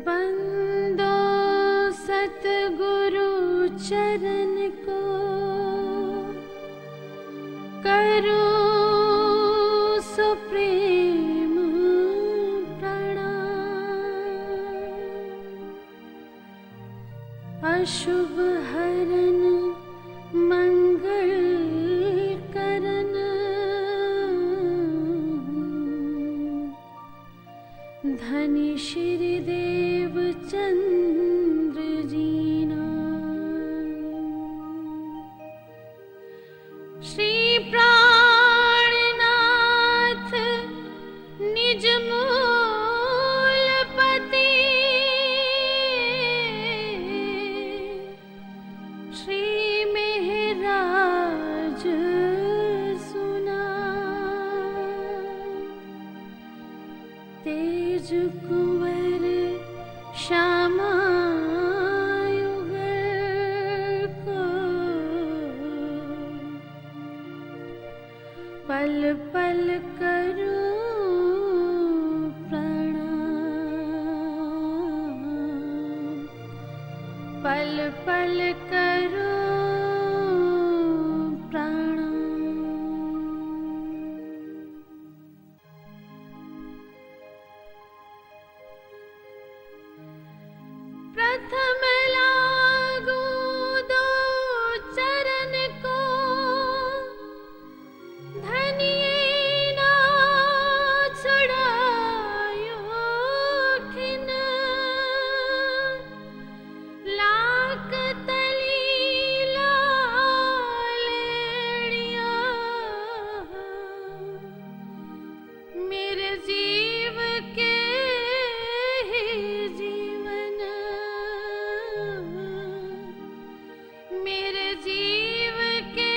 बंदो सतगुरु चरण को करो सुप्रेम प्रणाम। अशुभ हरन मंगल करन धनी श्री देव चंद्र जीना। श्री प्राणनाथ निज मूलपति श्री मेहराज सुना। तेज कुंवर श्यामायुगल को पल पल करूं प्रणाम। पल पल करूं प्रणाम। प्रथम लागू दो चरण को धनिये ना छुड़ायो खिन। लाख तली लालेड़िया मेरे जीव के ही जीवन। मेरे जीव के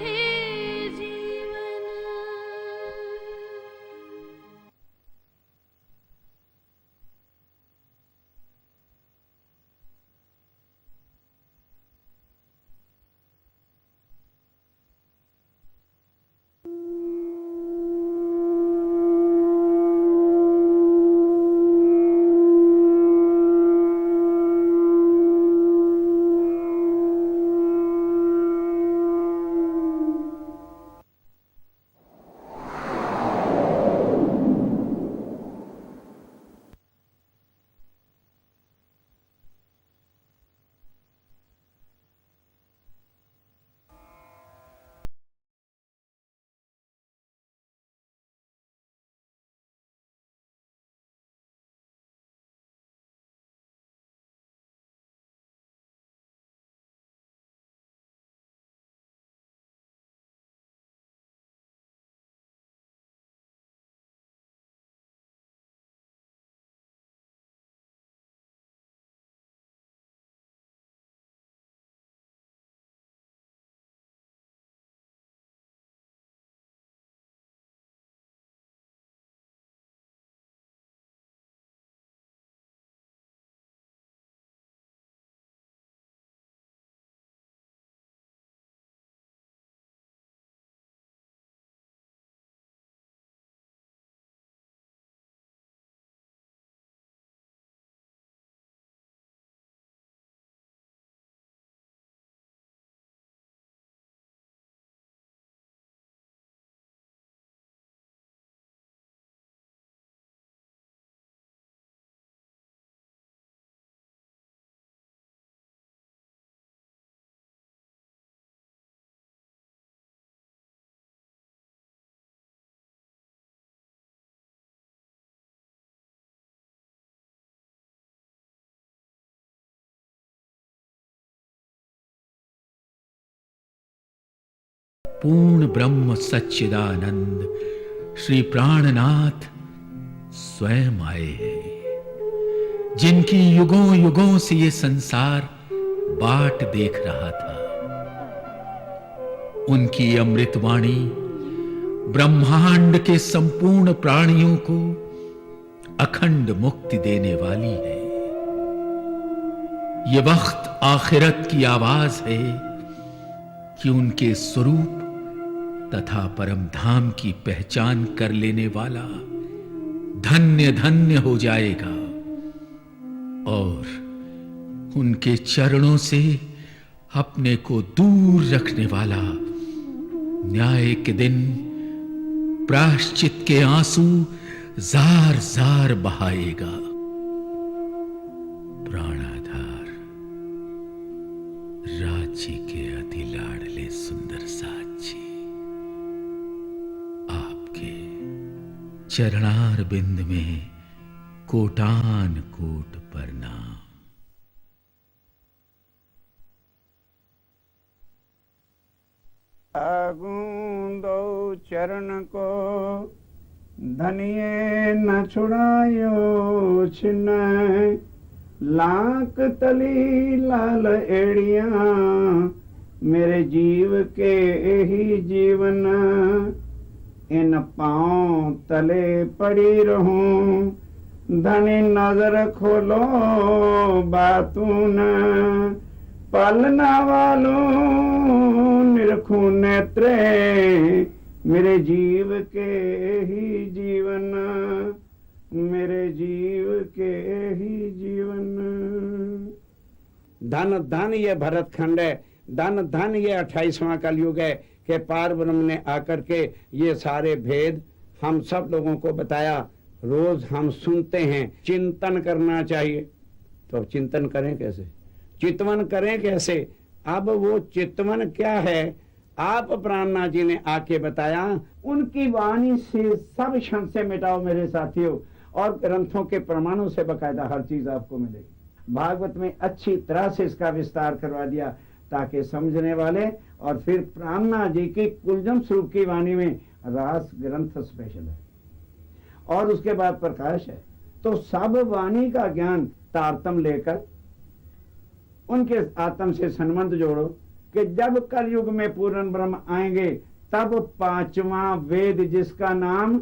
ही जीवन। पूर्ण ब्रह्म सच्चिदानंद श्री प्राणनाथ स्वयं आए हैं, जिनकी युगों युगों से ये संसार बाट देख रहा था। उनकी अमृतवाणी ब्रह्मांड के संपूर्ण प्राणियों को अखंड मुक्ति देने वाली है। ये वक्त आखिरत की आवाज है कि उनके स्वरूप तथा परम धाम की पहचान कर लेने वाला धन्य धन्य हो जाएगा और उनके चरणों से अपने को दूर रखने वाला न्याय के दिन प्रायश्चित के आंसू जार जार बहाएगा। प्राणाधार राज्य के अति लाडले सुंदर साथ जी, आपके चरणार बिंद में कोटान कोट प्रणाम। आगूंदो चरण को धनिये न छुड़ायो छिन, लाख तली लाल एड़िया मेरे जीव के ही जीवन, इन पांव तले पड़ी रहूं धनी नजर खोलो बातून, पालना वालों निरखूं नेत्रे मेरे जीव के ही जीवन, मेरे जीव के ही जीवन। धन धन ये भरत खंड है, धन धन ये 28वां कलयुग है कि पार ब्रह्म ने आकर के ये सारे भेद हम सब लोगों को बताया। रोज हम सुनते हैं, चिंतन करना चाहिए। तो चिंतन करें कैसे, चितवन करें कैसे? अब वो चितवन क्या है, आप प्राणनाथ जी ने आके बताया। उनकी वाणी से सब क्षण से मिटाओ मेरे साथियों, और ग्रंथों के प्रमाणों से बकायदा हर चीज आपको मिलेगी। भागवत में अच्छी तरह से इसका विस्तार करवा दिया ताकि समझने वाले, और फिर प्राणनाथ जी की कुलजम स्वरूप की वाणी में रास ग्रंथ स्पेशल है और उसके बाद प्रकाश है। तो सब वाणी का ज्ञान तारतम लेकर उनके आत्म से संबंध जोड़ो कि जब कलयुग में पूर्ण ब्रह्म आएंगे तब 5वां वेद जिसका नाम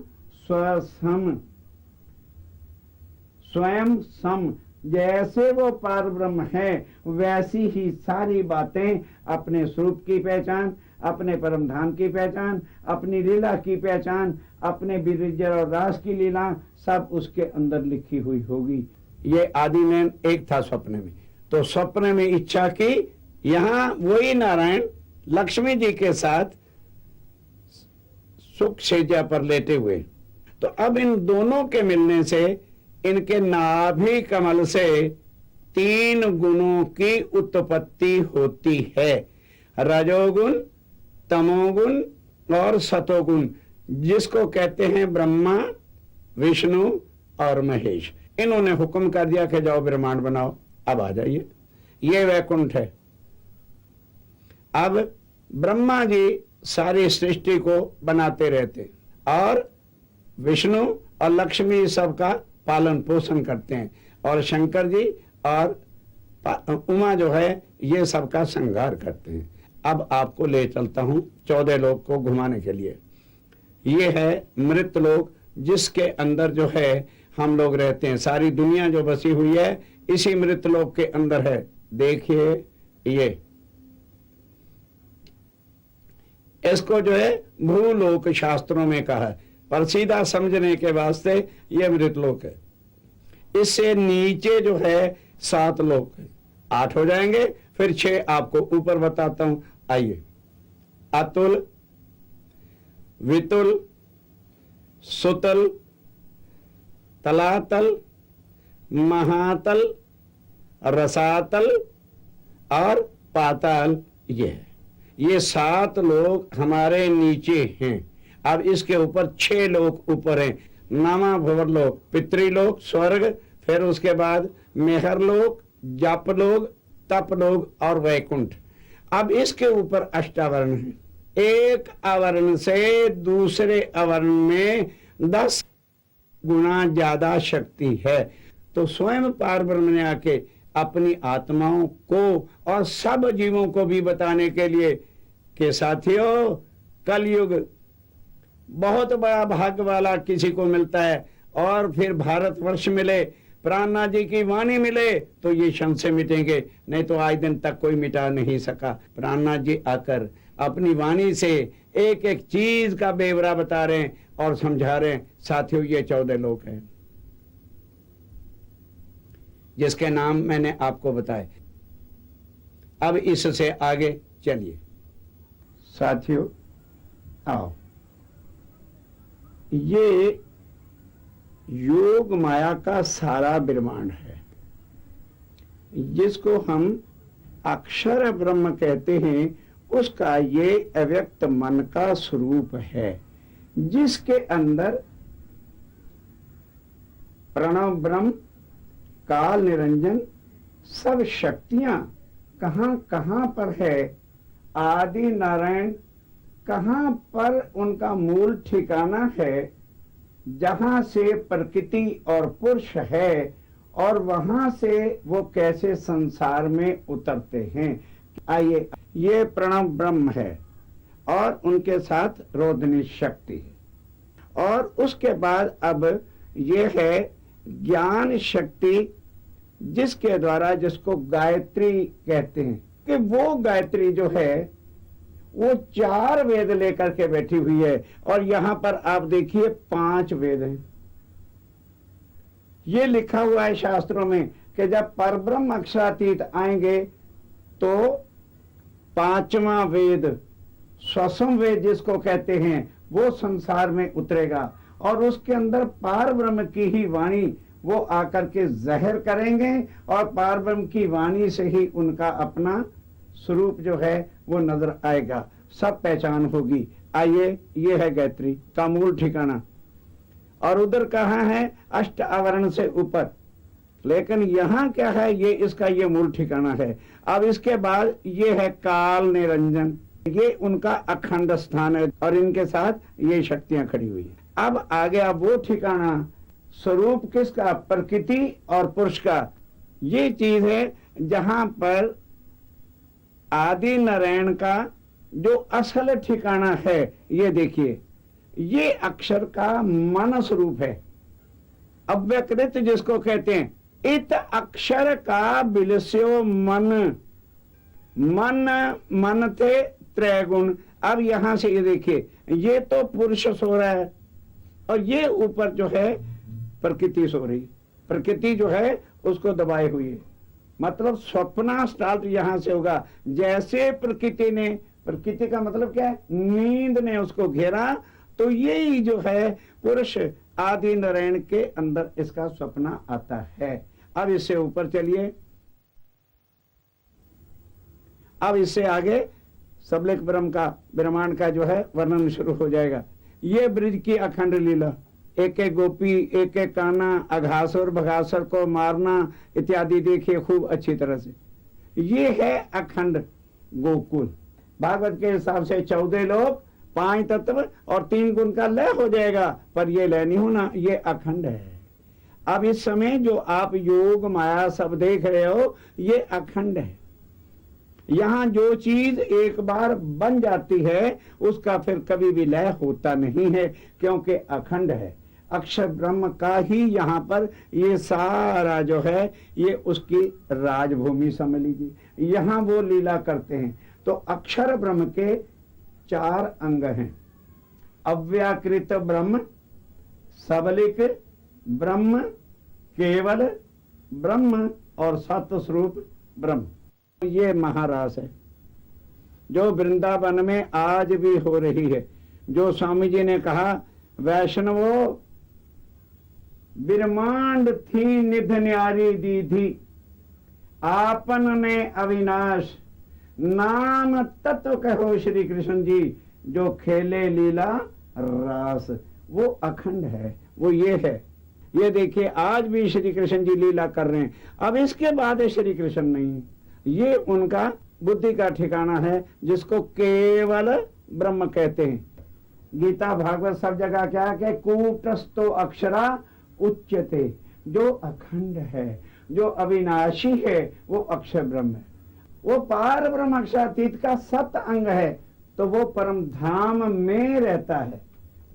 स्वयं सम, जैसे वो पार ब्रह्म है वैसी ही सारी बातें अपने स्वरूप की पहचान, अपने परम धाम की पहचान, अपनी लीला की पहचान, अपने विरजर और रास की लीला सब उसके अंदर लिखी हुई होगी। ये आदि नैन एक था स्वप्न में, तो स्वप्न में इच्छा की यहां वही नारायण लक्ष्मी जी के साथ सुख सेजा पर लेटे हुए। तो अब इन दोनों के मिलने से इनके नाभि कमल से 3 गुणों की उत्पत्ति होती है, रजोगुण, तमोगुण और सतोगुण, जिसको कहते हैं ब्रह्मा, विष्णु और महेश। इन्होंने हुक्म कर दिया कि जाओ ब्रह्मांड बनाओ। अब आ जाइए, ये वैकुंठ है। अब ब्रह्मा जी सारी सृष्टि को बनाते रहते और विष्णु और लक्ष्मी सबका पालन पोषण करते हैं, और शंकर जी और उमा जो है ये सबका श्रृंगार करते हैं। अब आपको ले चलता हूं 14 लोक को घुमाने के लिए। ये है मृत लोक, जिसके अंदर जो है हम लोग रहते हैं। सारी दुनिया जो बसी हुई है इसी मृत लोक के अंदर है। देखिए ये इसको जो है भूलोक शास्त्रों में कहा है, पर सीधा समझने के वास्ते ये मृत लोक है। इससे नीचे जो है 7 लोक है, 8 हो जाएंगे, फिर 6 आपको ऊपर बताता हूं। आइए, अतुल, वितुल, सुतल, तलातल, महातल, रसातल और पाताल। ये 7 लोग हमारे नीचे हैं। अब इसके ऊपर 6 लोग ऊपर हैं। नामा भवर लोक, पितृलोक, स्वर्ग, फिर उसके बाद मेहर लोक, जप लोक, तप लोक और वैकुंठ। अब इसके ऊपर अष्टावरण है। एक अवर्ण से दूसरे अवर्ण में 10 गुना ज्यादा शक्ति है। तो स्वयं पार ब्रह्म ने आके अपनी आत्माओं को और सब जीवों को भी बताने के लिए कि साथियों, कलयुग बहुत बड़ा भाग्य वाला किसी को मिलता है, और फिर भारतवर्ष मिले, प्राणनाथ जी की वाणी मिले तो ये क्षण से मिटेंगे, नहीं तो आज दिन तक कोई मिटा नहीं सका। प्राणनाथ जी आकर अपनी वाणी से एक एक चीज का बेवरा बता रहे हैं और समझा रहे हैं। साथियों, ये 14 लोक हैं जिसके नाम मैंने आपको बताए। अब इससे आगे चलिए साथियों, आओ। ये योग माया का सारा ब्रह्मांड है, जिसको हम अक्षर ब्रह्म कहते हैं। उसका ये अव्यक्त मन का स्वरूप है, जिसके अंदर प्रणव ब्रह्म, काल निरंजन सब शक्तियां कहां कहां पर है। आदि नारायण कहां पर उनका मूल ठिकाना है, जहां से प्रकृति और पुरुष है, और वहां से वो कैसे संसार में उतरते हैं। आइए, ये प्रणव ब्रह्म है और उनके साथ रोधनी शक्ति है। और उसके बाद अब ये है ज्ञान शक्ति, जिसके द्वारा, जिसको गायत्री कहते हैं, कि वो गायत्री जो है वो 4 वेद लेकर के बैठी हुई है। और यहां पर आप देखिए 5 वेद हैं। ये लिखा हुआ है शास्त्रों में कि जब परब्रह्म अक्षरातीत आएंगे तो 5वां वेद, स्वसम वेद जिसको कहते हैं, वो संसार में उतरेगा और उसके अंदर पार ब्रह्म की ही वाणी वो आकर के जहर करेंगे और पार ब्रह्म की वाणी से ही उनका अपना स्वरूप जो है वो नजर आएगा, सब पहचान होगी। आइए, ये है गायत्री का मूल ठिकाना। और उधर कहाँ है? अष्ट आवरण से ऊपर। लेकिन यहाँ क्या है? ये इसका ये मूल ठिकाना है। अब इसके बाद ये है काल निरंजन, ये उनका अखंड स्थान है और इनके साथ ये शक्तियां खड़ी हुई है। अब आ गया वो ठिकाना, स्वरूप किसका? प्रकृति और पुरुष का। ये चीज है जहां पर आदि नारायण का जो असल ठिकाना है। ये देखिए, ये अक्षर का मन स्वरूप है, अव्यकृत जिसको कहते हैं। इत अक्षर का बिलस्यो मन, मन मन थे त्रैगुण। अब यहां से ये देखिए, ये तो पुरुष सो रहा है और ये ऊपर जो है प्रकृति सो रही। प्रकृति जो है उसको दबाए हुई है, मतलब स्वप्न स्टार्ट यहां से होगा। जैसे प्रकृति का मतलब क्या है? नींद ने उसको घेरा, तो यही जो है पुरुष आदि नारायण के अंदर इसका स्वप्न आता है। अब इससे ऊपर चलिए, अब इससे आगे सबलिक ब्रह्म का, ब्रह्मांड का जो है वर्णन शुरू हो जाएगा। ये ब्रिज की अखंड लीला, एक एक गोपी, एक एक काना, अघासुर भगासुर को मारना इत्यादि देखिए खूब अच्छी तरह से। ये है अखंड गोकुल। भागवत के हिसाब से 14 लोग, 5 तत्व और 3 गुण का लय हो जाएगा, पर ये लय नहीं होना, ये अखंड है। अब इस समय जो आप योग माया सब देख रहे हो, ये अखंड है। यहां जो चीज एक बार बन जाती है उसका फिर कभी भी लय होता नहीं है, क्योंकि अखंड है। अक्षर ब्रह्म का ही यहाँ पर ये सारा जो है ये उसकी राजभूमि समझ लीजिए। यहाँ वो लीला करते हैं। तो अक्षर ब्रह्म के 4 अंग हैं, अव्याकृत ब्रह्म, सबलिक ब्रह्म, केवल ब्रह्म और सत्य स्वरूप ब्रह्म। ये महारास है जो वृंदावन में आज भी हो रही है। जो स्वामी जी ने कहा, वैष्णवो ब्रह्मांड थी निध न्यारी दी थी, आपन ने अविनाश, नाम तत्व कहो श्री कृष्ण जी, जो खेले लीला रास। वो अखंड है, वो ये है। ये देखिए, आज भी श्री कृष्ण जी लीला कर रहे हैं। अब इसके बाद श्री कृष्ण नहीं, ये उनका बुद्धि का ठिकाना है, जिसको केवल ब्रह्म कहते हैं। गीता भागवत सब जगह क्या है? कूटस्थो अक्षरा उच्यते। जो अखंड है, जो अविनाशी है, वो अक्षर ब्रह्म है। वो पार ब्रह्म अक्षरातीत का 7 अंग है, तो वो परम धाम में रहता है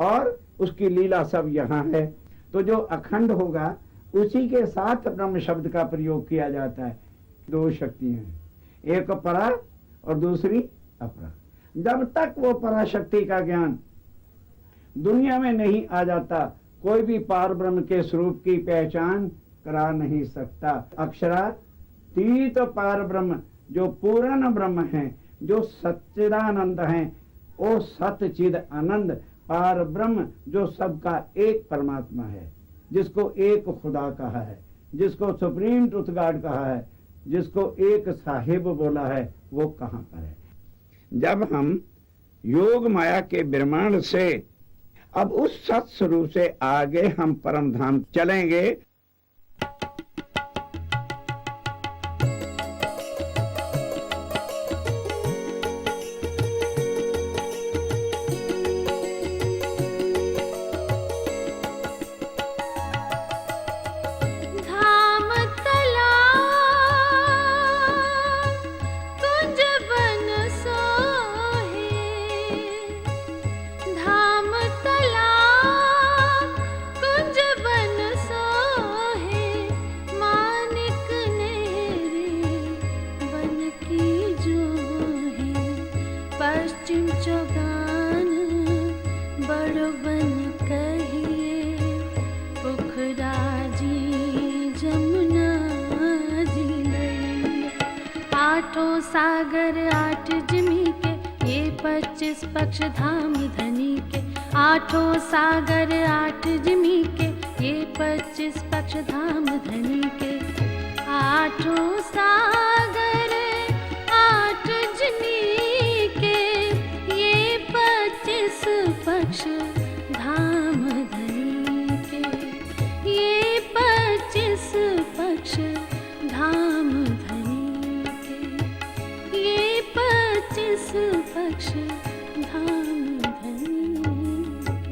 और उसकी लीला सब यहाँ है। तो जो अखंड होगा उसी के साथ ब्रह्म शब्द का प्रयोग किया जाता है। 2 शक्तियां हैं, एक परा और दूसरी अपरा। जब तक वो पराशक्ति का ज्ञान दुनिया में नहीं आ जाता, कोई भी पार ब्रह्म के स्वरूप की पहचान करा नहीं सकता। अक्षरातीत पार ब्रह्म जो पूर्ण ब्रह्म है, जो सच्चिदानंद है, वो सतचिद आनंद पार ब्रह्म जो सबका एक परमात्मा है, जिसको एक खुदा कहा है, जिसको सुप्रीम ट्रुथ गॉड कहा है, जिसको एक साहिब बोला है, वो कहाँ पर है? जब हम योग माया के ब्रह्मांड से अब उस सत स्वरूप से आगे हम परम धाम चलेंगे, धाम तलाब कुंज बन सोहे, धाम तलाब कुंज बन सोहे, मानिक नेरे बन की जो है, पश्चिम चौगान बड़ बन कहिए, पोखरा जी जमुना जी गई। आठों सागर आठ जिमी के, ये 25 पक्ष धाम धनी के। आठों सागर आठ जिमी के, ये 25 पक्ष धाम धनी के। आठों सागर आठ जिमी के, ये 25 पक्ष धाम धनी के। ये 25 पक्ष धाम धनी के, ये 25 पक्ष धाम धनी के।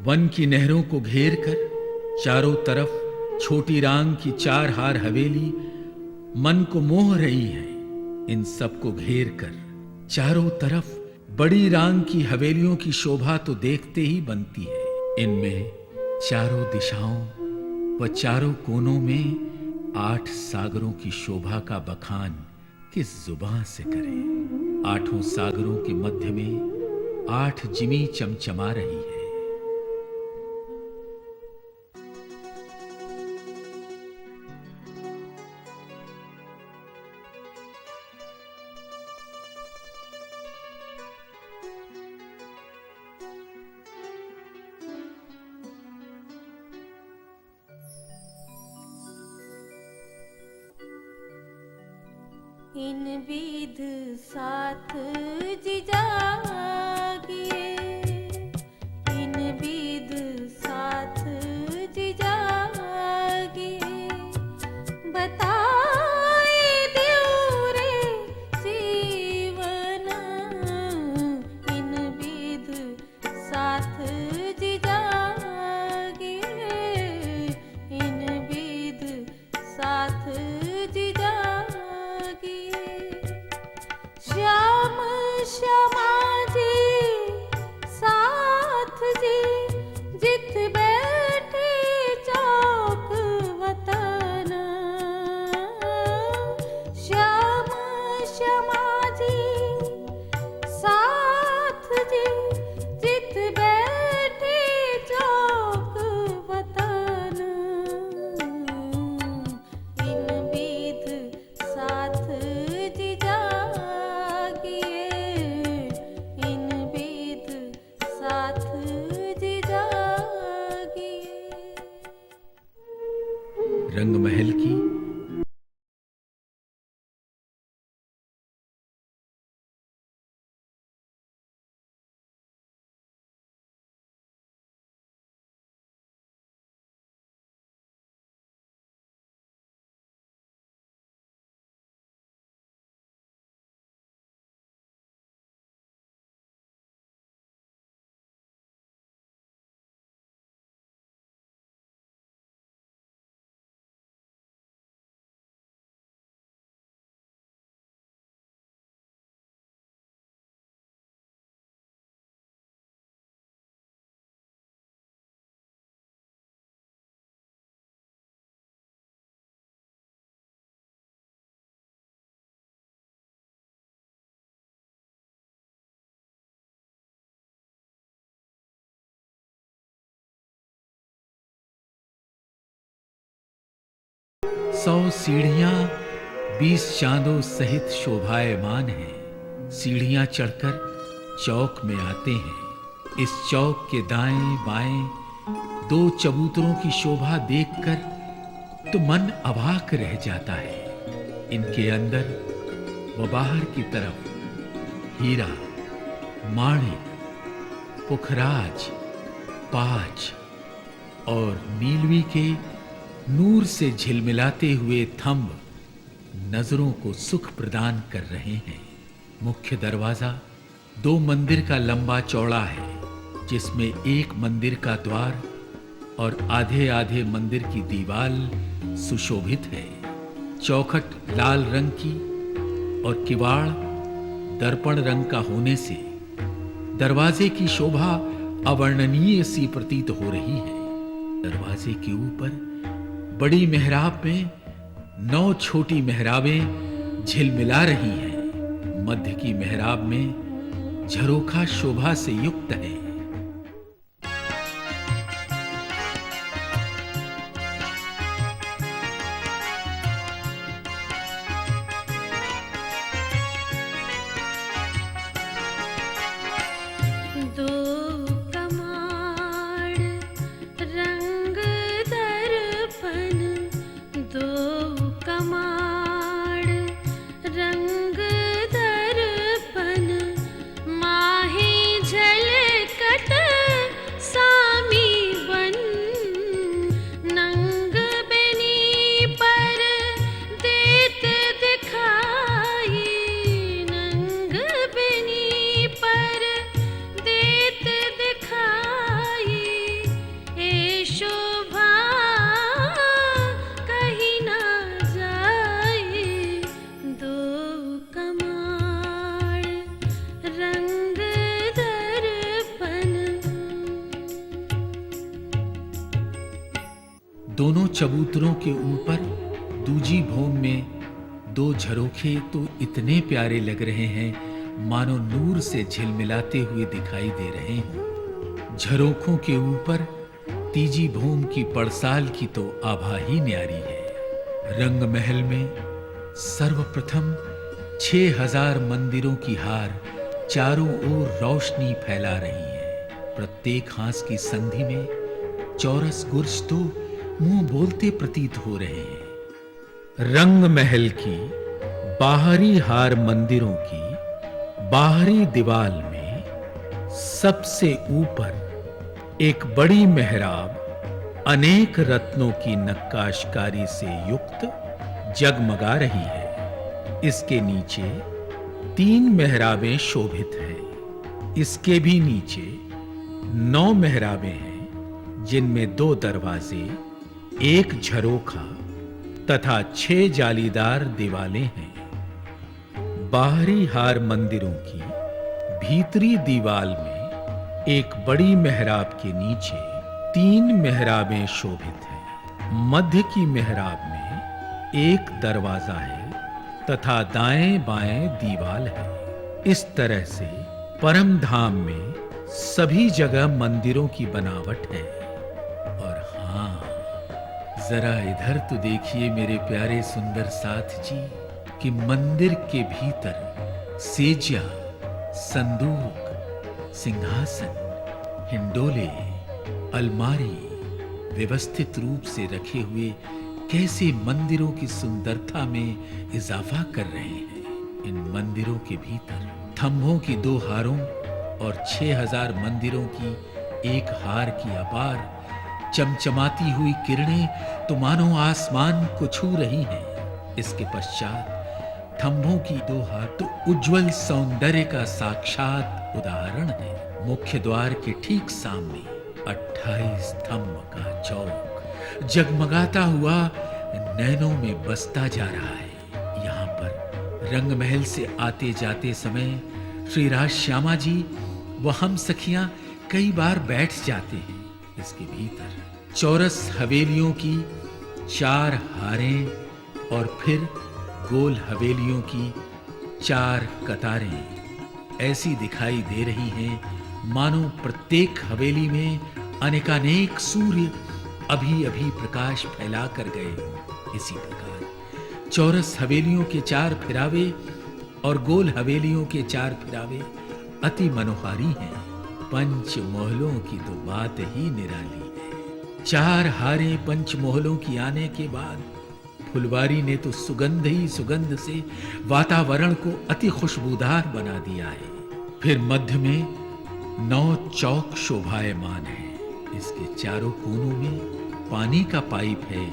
वन की नहरों को घेर कर चारों तरफ छोटी रांग की 4 हार हवेली मन को मोह रही है। इन सब को घेर कर चारों तरफ बड़ी रांग की हवेलियों की शोभा तो देखते ही बनती है। इनमें चारों दिशाओं व चारों कोनों में 8 सागरों की शोभा का बखान किस जुबान से करें। 8 सागरों के मध्य में 8 जिमी चमचमा रही है। इन विध साथ जिजागिए, इन विध साथ जिजागिए, बताए द्यो रे जीवन, इन विध साथ जिजागिए, इन विध साथ श्याम श्यामा जी साथ जी, जित बैठे चौक वतन, श्याम श्यामा जी साथ जी, जित बैठे चौक वतन, इन विध साथ रंग महल की सौ सीढ़ियां 20 चांदों सहित शोभायमान हैं। सीढ़ियां चढ़कर चौक में आते हैं। इस चौक के दाएं बाएं 2 चबूतरों की शोभा देखकर तो मन अवाक रह जाता है। इनके अंदर व बाहर की तरफ हीरा, माणिक, पुखराज, पाज और नीलवी के नूर से झिलमिलाते हुए थंब नजरों को सुख प्रदान कर रहे हैं। मुख्य दरवाजा 2 मंदिर का लंबा चौड़ा है, जिसमें एक मंदिर का द्वार और आधे आधे मंदिर की दीवार सुशोभित है। चौखट लाल रंग की और किवाड़ दर्पण रंग का होने से दरवाजे की शोभा अवर्णनीय सी प्रतीत हो रही है। दरवाजे के ऊपर बड़ी मेहराब में 9 छोटी मेहराबें झिलमिला रही हैं। मध्य की मेहराब में झरोखा शोभा से युक्त है। दोनों चबूतरों के ऊपर दूजी भूमि में 2 झरोखे तो इतने प्यारे लग रहे हैं मानो नूर से झिलमिलाते हुए दिखाई दे रहे हों। झरोखों के ऊपर तीजी भूम की पड़साल की तो आभा ही न्यारी है। रंग महल में सर्वप्रथम 6000 मंदिरों की हार चारों ओर रोशनी फैला रही है। प्रत्येक हास की संधि में चौरस गुर्ज तो मुंह बोलते प्रतीत हो रहे हैं। रंग महल की बाहरी हार मंदिरों की बाहरी दीवाल में सबसे ऊपर एक बड़ी मेहराब अनेक रत्नों की नक्काशकारी से युक्त जगमगा रही है। इसके नीचे 3 मेहराबें शोभित हैं। इसके भी नीचे 9 मेहराबें हैं, जिनमें 2 दरवाजे, 1 झरोखा तथा 6 जालीदार दीवालें हैं। बाहरी हार मंदिरों की भीतरी दीवाल में एक बड़ी मेहराब के नीचे 3 मेहराबें शोभित हैं। मध्य की मेहराब में 1 दरवाजा है तथा दाएं बाएं दीवाल है। इस तरह से परम धाम में सभी जगह मंदिरों की बनावट है। और हां, जरा इधर तो देखिए मेरे प्यारे सुंदर साथ जी कि मंदिर के भीतर सेजा, संदूक, सिंहासन, हिंडोले, अलमारी व्यवस्थित रूप से रखे हुए कैसे मंदिरों की सुंदरता में इजाफा कर रहे हैं। इन मंदिरों के भीतर थंभों की 2 हारों और 6000 मंदिरों की 1 हार की अपार चमचमाती हुई किरणें तो मानो आसमान को छू रही हैं। इसके पश्चात थंभों की 2 हार तो उज्जवल सौंदर्य का साक्षात उदाहरण है। मुख्य द्वार के ठीक सामने 28 स्तंभ का चौक जगमगाता हुआ नैनों में बसता जा रहा है। यहाँ पर रंग महल से आते जाते समय श्री राज श्यामा जी व हम सखियां कई बार बैठ जाते हैं। इसके भीतर चौरस हवेलियों की 4 हारें और फिर गोल हवेलियों की 4 कतारें ऐसी दिखाई दे रही हैं मानो प्रत्येक हवेली में अनेकानेक सूर्य अभी अभी प्रकाश फैला कर गए हों। इसी प्रकार चौरस हवेलियों के 4 फिरावे और गोल हवेलियों के 4 फिरावे अति मनोहारी हैं। पंच मोहलों की तो बात ही निराली है। 4 हारें पंच मोहलों की आने के बाद फुलवारी ने तो सुगंध ही सुगंध से वातावरण को अति खुशबूदार बना दिया है। फिर मध्य में 9 चौक शोभायमान है। इसके चारों कोनों में पानी का पाइप है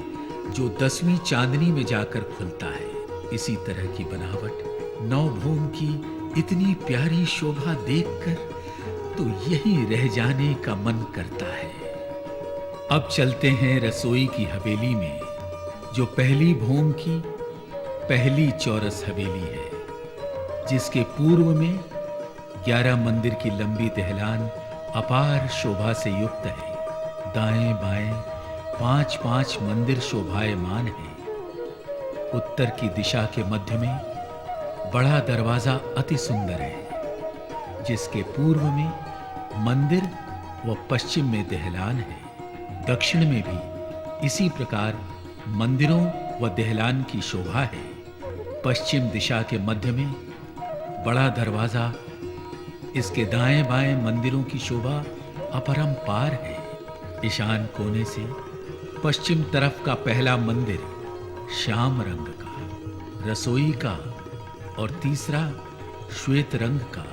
जो 10वीं चांदनी में जाकर खुलता है। इसी तरह की बनावट 9 भूम की इतनी प्यारी शोभा देखकर तो यहीं रह जाने का मन करता है। अब चलते हैं रसोई की हवेली में, जो पहली भूम की पहली चौरस हवेली है, जिसके पूर्व में 11 मंदिर की लंबी दहलान अपार शोभा से युक्त है। दाएं बाएं 5-5 मंदिर शोभायमान हैं। उत्तर की दिशा के मध्य में बड़ा दरवाजा अति सुंदर है, जिसके पूर्व में मंदिर व पश्चिम में दहलान है। दक्षिण में भी इसी प्रकार मंदिरों व दहलान की शोभा है। पश्चिम दिशा के मध्य में बड़ा दरवाजा, इसके दाएं बाएं मंदिरों की शोभा अपरंपार है। ईशान कोने से पश्चिम तरफ का पहला मंदिर श्याम रंग का, रसोई का और तीसरा श्वेत रंग का,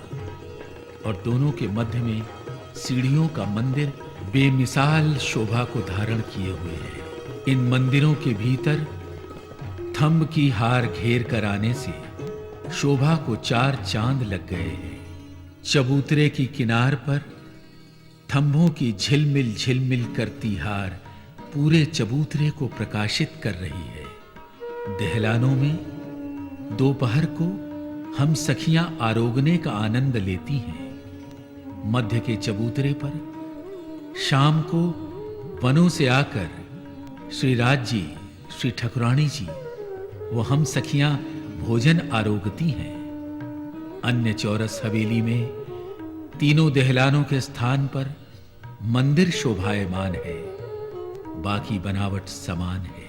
और दोनों के मध्य में सीढ़ियों का मंदिर बेमिसाल शोभा को धारण किए हुए है। इन मंदिरों के भीतर थंब की हार घेर कर आने से शोभा को 4 चांद लग गए हैं। चबूतरे की किनार पर थंभों की झिलमिल झिलमिल करती हार पूरे चबूतरे को प्रकाशित कर रही है। दहलानों में दोपहर को हम सखियां आरोगने का आनंद लेती हैं। मध्य के चबूतरे पर शाम को वनों से आकर श्री राज जी, श्री ठकुरानी जी वो हम सखियां भोजन आरोगती हैं। अन्य चौरस हवेली में तीनों दहलानों के स्थान पर मंदिर शोभायमान है, बाकी बनावट समान है।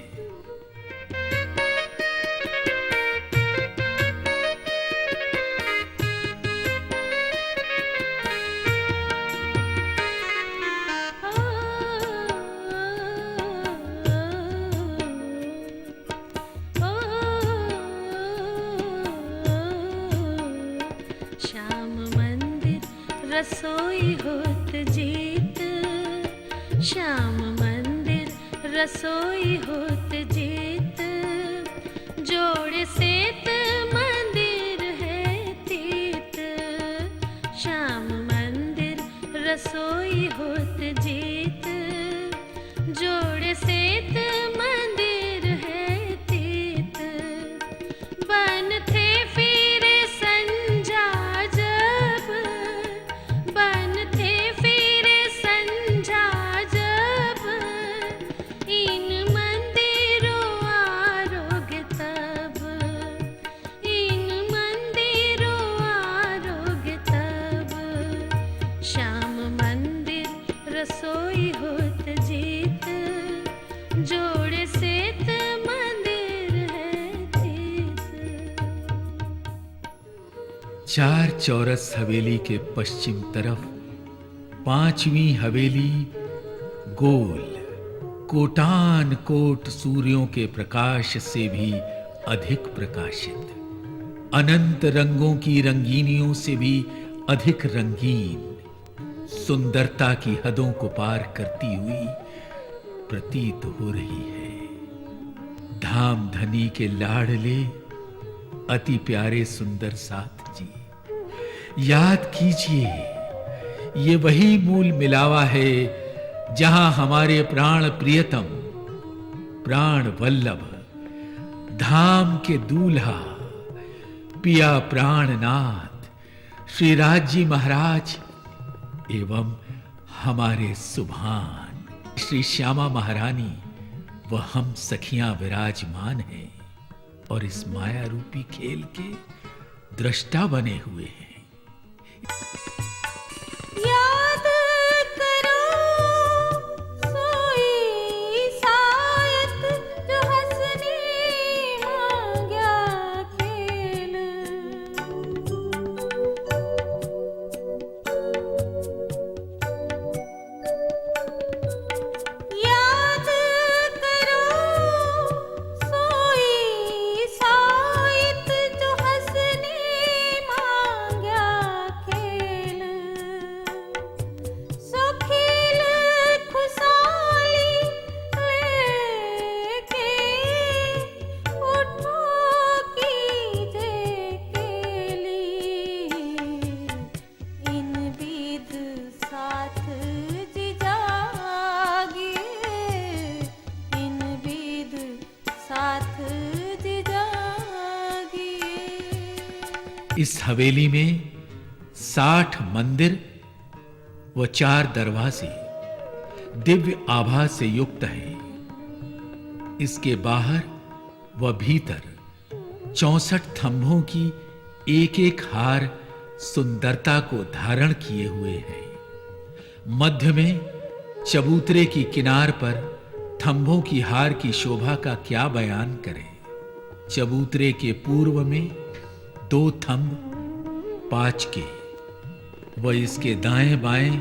रसोई होत जीत, श्याम मंदिर रसोई होत जीत, जोड़ सेत मंदिर है तीत, श्याम मंदिर रसोई होत जीत, जोड़ सेत मंदिर है तीत, बन थे फिरे संजा जब, बन थे फिरे संजा जब, इन मंदिरों आरोग्य तब, इन मंदिरों आरोग्य तब, श्याम मंदिर रसोई होत जीत, जोड़ सेत मंदिर है तीत। चार चौरस हवेली के पश्चिम तरफ पांचवी हवेली गोल, कोटान कोट सूर्यों के प्रकाश से भी अधिक प्रकाशित, अनंत रंगों की रंगीनियों से भी अधिक रंगीन, सुंदरता की हदों को पार करती हुई प्रतीत हो रही है। धाम धनी के लाडले अति प्यारे सुंदर साथ जी, याद कीजिए, ये वही मूल मिलावा है जहां हमारे प्राण प्रियतम, प्राण वल्लभ, धाम के दूल्हा, पिया प्राणनाथ श्री राज्य महाराज एवं हमारे सुभान श्री श्यामा महारानी व हम सखियां विराजमान हैं और इस माया रूपी खेल के दृष्टा बने हुए हैं। याद करो सोई सायत जो हंसने मांग्या खेल, याद करो सोई सायत जो हंसने मांग्या खेल, सो खेल खुशाली लेके उठो कीजे केली, इन विध साथ जी जागिए, इन विध साथ जी जागिए। इस हवेली में 60 मंदिर व 4 दरवाजे दिव्य आभा से युक्त है। इसके बाहर व भीतर 64 थंभों की एक एक हार सुंदरता को धारण किए हुए है। मध्य में चबूतरे की किनार पर थंभों की हार की शोभा का क्या बयान करें। चबूतरे के पूर्व में 2 थंभ 5 के व इसके दाएं बाएं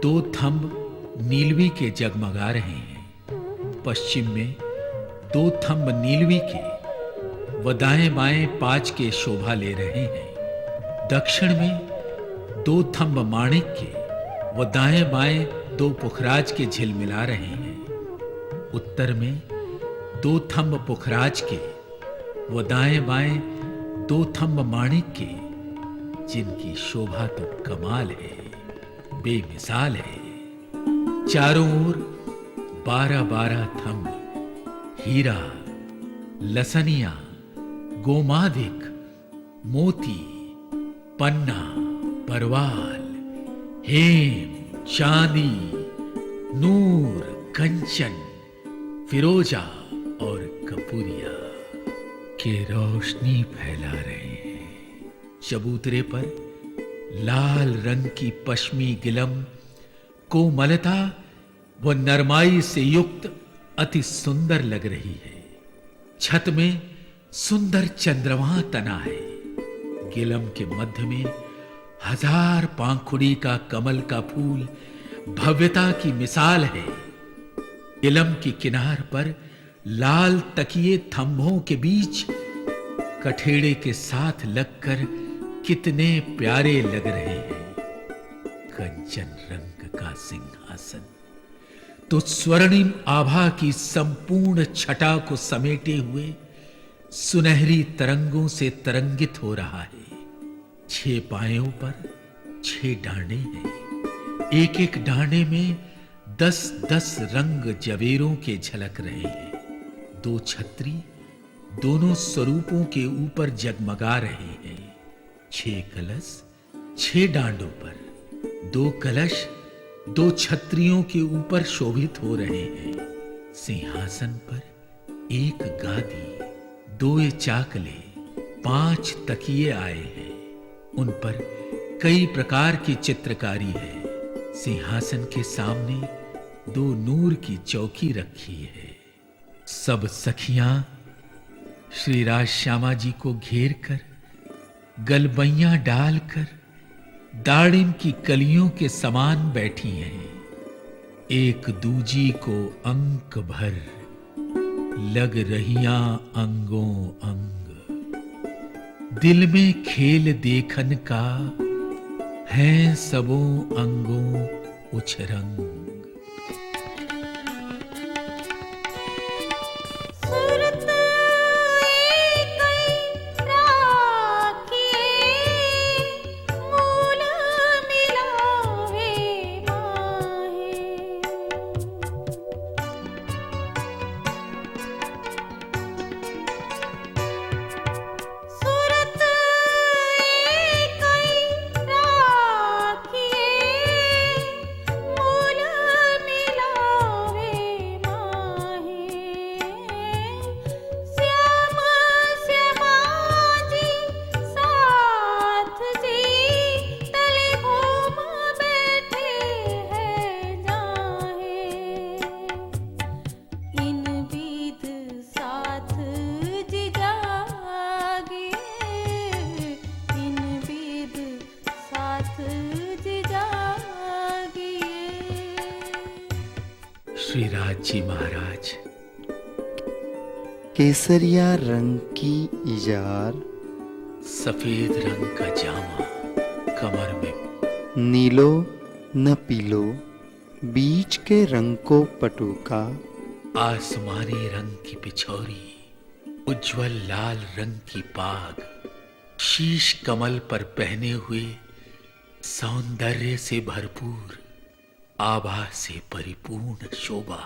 2 थंभ नीलवी के जगमगा रहे हैं। पश्चिम में 2 थंभ नीलवी के व दाएं बाएं 5 के शोभा ले रहे हैं। दक्षिण में 2 थंभ माणिक के व दाएं बाएं 2 पुखराज के झिलमिला रहे हैं। उत्तर में 2 थंभ पुखराज के व दाएं बाएं 2 थंभ माणिक के, जिनकी शोभा तो कमाल है, बेमिसाल है। चारों ओर 12-12 थंभ हीरा, लसनिया, गोमादिक, मोती, पन्ना, परवाल, हेम, चांदी, नूर, कंचन, फिरोजा और कपूरिया के रोशनी फैला रहे हैं। चबूतरे पर लाल रंग की पश्मी गिलम कोमलता व नरमाई से युक्त अति सुंदर लग रही है। छत में सुंदर चंद्रमा तना है। गिलम के मध्य में 1000 पांखुड़ी का कमल का फूल भव्यता की मिसाल है। गिलम की किनार पर लाल तकिए थंभों के बीच कठेड़े के साथ लगकर कितने प्यारे लग रहे हैं। कंचन रंग का सिंहासन तो स्वर्णिम आभा की संपूर्ण छटा को समेटे हुए सुनहरी तरंगों से तरंगित हो रहा है। 6 पायों पर 6 डांडे हैं। एक एक डांडे में 10-10 रंग जवेरों के झलक रहे हैं। 2 छतरी दोनों स्वरूपों के ऊपर जगमगा रहे हैं। 6 कलश 6 डांडों पर, 2 कलश 2 छतरियों के ऊपर शोभित हो रहे हैं। सिंहासन पर एक गादी, 2 चाकले, 5 तकिए आए हैं। उन पर कई प्रकार की चित्रकारी है। सिंहासन के सामने 2 नूर की चौकी रखी है। सब सखियां श्री राज श्यामा जी को घेर कर, गलबैयां डालकर दाड़िम की कलियों के समान बैठी हैं। एक दूजी को अंक भर लग रहियां अंगों अंग। दिल में खेल देखन का है सबों अंगों उछरंग। सुरत एकई राखिए, मूल मिलावे माहे। सुरत एकई राखिए, मूल मिलावे माहे। श्याम श्यामा जी साथ जी, तले घूम बैठे हैं जाहे। इन बीत साथ जी जागे, इन बीत साथ जी जागे। श्री राज जी महाराज केसरिया रंग की इजार, सफेद रंग का जामा कमर में, नीलो न पीलो, बीच के रंग को पटुका, आसमानी रंग की पिछौरी, उज्जवल लाल रंग की पाग, शीश कमल पर पहने हुए सौंदर्य से भरपूर, आभा से परिपूर्ण शोभा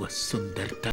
व सुंदरता।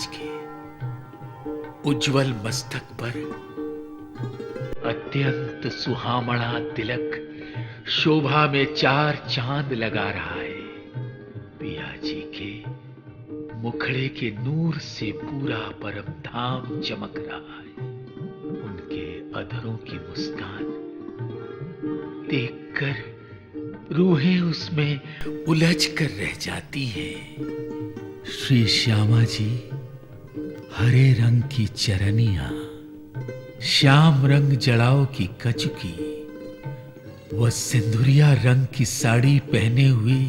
महाराज के उज्जवल मस्तक पर अत्यंत सुहावना तिलक शोभा में 4 चांद लगा रहा है। पिया जी के मुखड़े के नूर से पूरा परम धाम चमक रहा है। उनके अधरों की मुस्कान देखकर रूहें उसमें उलझ कर रह जाती हैं। श्री श्यामा जी हरे रंग की चरनिया, श्याम रंग जड़ाओ की कचुकी, वह सिंदूरिया रंग की साड़ी पहने हुए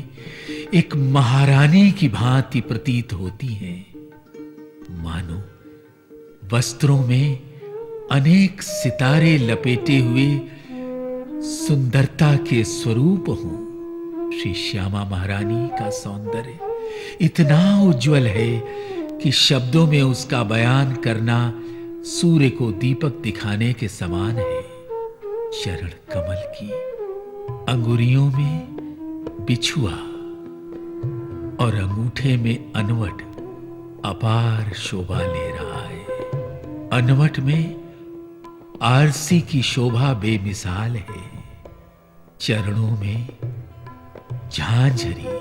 एक महारानी की भांति प्रतीत होती है। मानो वस्त्रों में अनेक सितारे लपेटे हुए सुंदरता के स्वरूप हों। श्री श्यामा महारानी का सौंदर्य इतना उज्जवल है कि शब्दों में उसका बयान करना सूर्य को दीपक दिखाने के समान है। चरण कमल की अंगुरियों में बिछुआ और अंगूठे में अनवट अपार शोभा ले रहा है। अनवट में आरसी की शोभा बेमिसाल है। चरणों में झांझरी,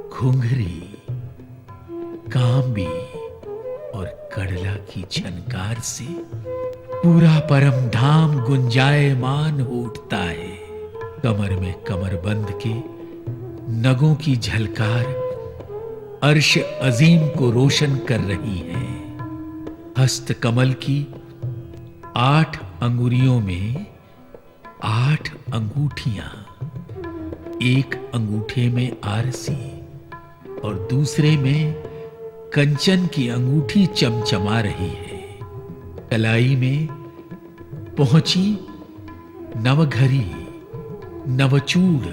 घुंघरी, कांबी और कड़ला की झनकार से पूरा परम धाम गुंजायमान उठता है। कमर में कमर बंद के नगों की झलकार अर्श अजीम को रोशन कर रही है। हस्त कमल की 8 अंगुरियों में 8 अंगूठियां, एक अंगूठे में आरसी और दूसरे में कंचन की अंगूठी चमचमा रही है। कलाई में पहुंची नवघरी, नवचूड़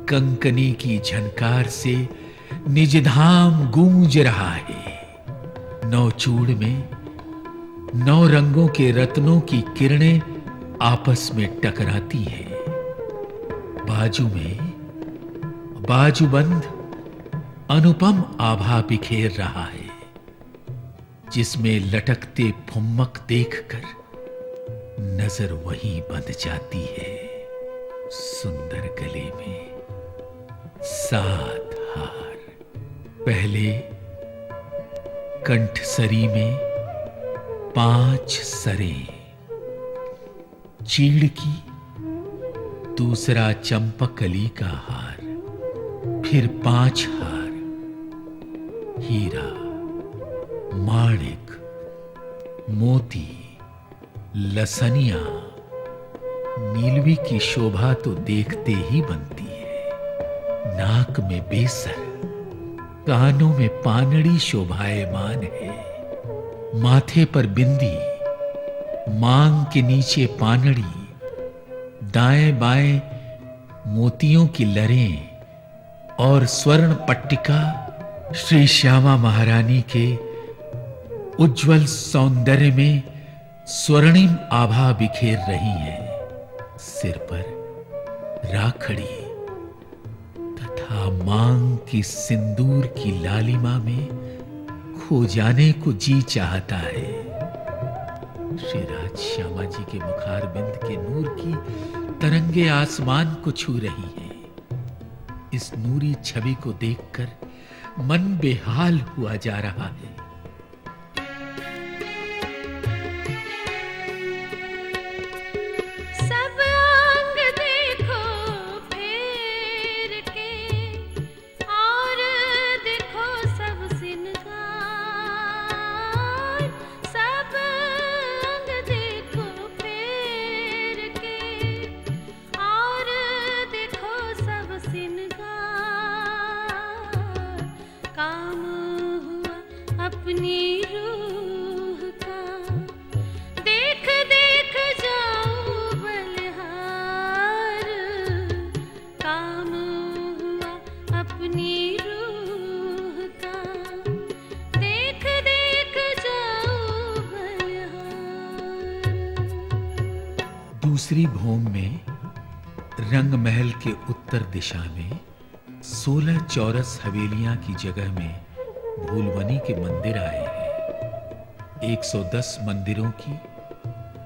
कंकनी की झनकार से निजधाम गूंज रहा है। नवचूड़ में 9 रंगों के रत्नों की किरणें आपस में टकराती हैं। बाजू में बाजूबंद अनुपम आभा बिखेर रहा है, जिसमें लटकते फुम्मक देखकर नजर वहीं बंध जाती है। सुंदर गले में 7 हार, पहले कंठसरी में 5 सरें, चीड़ की, दूसरा चंपकली का हार, फिर 5 हार, हीरा, माणिक, मोती, लसनिया, नीलवी की शोभा तो देखते ही बनती है। नाक में बेसर, कानों में पानड़ी शोभायमान है। माथे पर बिंदी, मांग के नीचे पानड़ी, दाएं बाएं मोतियों की लरें और स्वर्ण पट्टिका श्री श्यामा महारानी के उज्जवल सौंदर्य में स्वर्णिम आभा बिखेर रही है। सिर पर राखड़ी तथा मांग की सिंदूर की लालिमा में खो जाने को जी चाहता है। श्री राज श्यामा जी के मुखार बिंद के नूर की तरंगे आसमान को छू रही हैं। इस नूरी छवि को देखकर मन बेहाल हुआ जा रहा है। सब अंग देखो फेर के और देखो सब सिंगार। सब अंग देखो फेर के और देखो सब सिंगार। काम हुआ अपनी रूह का, देख देख जाऊं बलिहार। काम हुआ अपनी रूह का, देख देख जाऊं बलिहार। दूसरी भूमि में रंग महल के उत्तर दिशा में 16 चौरस हवेलियां की जगह में भूलवनी के मंदिर आए हैं। 110 मंदिरों की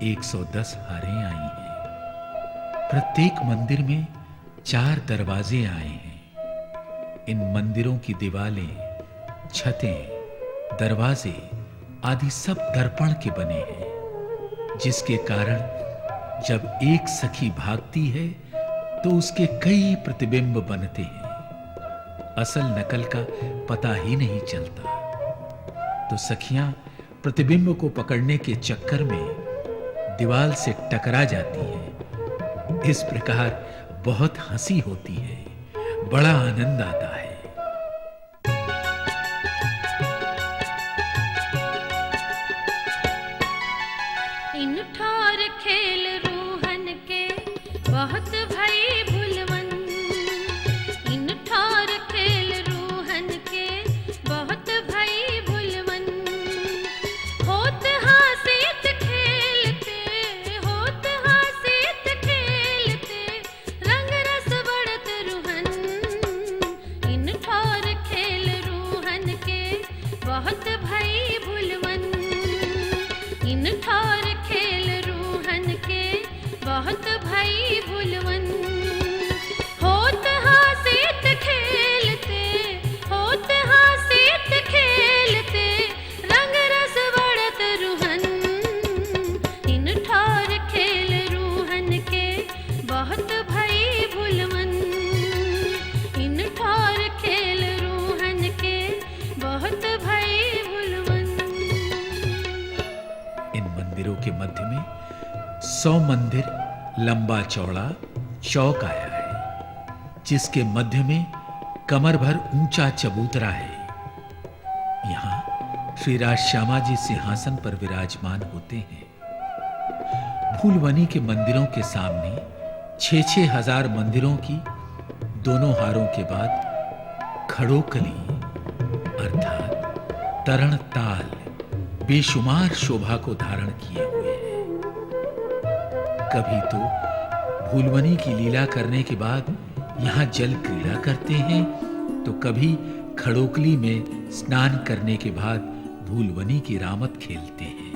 110 हारें आई हैं। प्रत्येक मंदिर में 4 दरवाजे आए हैं। इन मंदिरों की दीवारें, छतें, दरवाजे आदि सब दर्पण के बने हैं, जिसके कारण जब एक सखी भागती है तो उसके कई प्रतिबिंब बनते हैं। असल नकल का पता ही नहीं चलता। तो सखियां प्रतिबिंब को पकड़ने के चक्कर में दीवार से टकरा जाती हैं। इस प्रकार बहुत हंसी होती है, बड़ा आनंद आता है। इन ठौर खेल रूहन के बहुत भई भुलवन। इन ठौर खेल रूहन के बहुत भई भुलवन। होत हासित खेलते, होत हासित खेलते, रंग रस बढ़त रूहन। इन ठौर खेल रूहन के बहुत भई भुलवन। इन ठौर खेल रूहन के बहुत भई भुलवन। होत हासित खेलते, होत हासित खेलते, रंग रस बढ़त रूहन। इन ठौर खेल रूहन के बहुत भई भुलवन। इन ठौर खेल रूहन के बहुत भई भुलवन। इन मंदिरों के मध्य में 100 मंदिर लंबा चौड़ा चौक आया है, जिसके मध्य में कमर भर ऊंचा चबूतरा है। यहां श्री राज श्यामा जी सिंहासन पर विराजमान होते हैं। फूलवनी के मंदिरों के सामने 6-6 हजार मंदिरों की दोनों हारों के बाद खड़ोकली अर्थात तरण ताल बेशुमार शोभा को धारण किए हुए हैं। कभी तो फूलवनी की लीला करने के बाद यहां जल क्रीड़ा करते हैं, तो कभी खड़ोकली में स्नान करने के बाद फूलवनी की रामत खेलते हैं।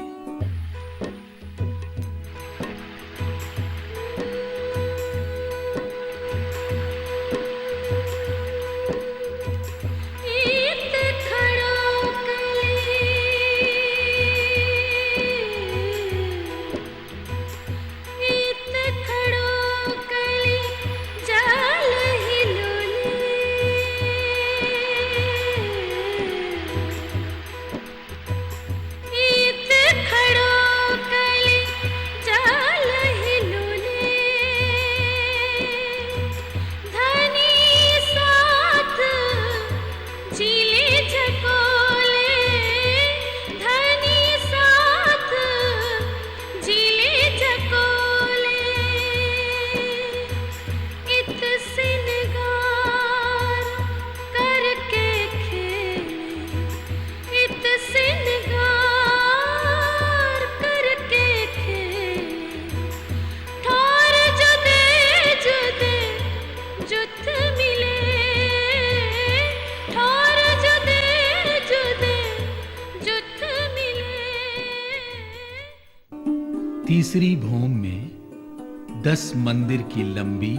तीसरी भूमि में 10 मंदिर की लंबी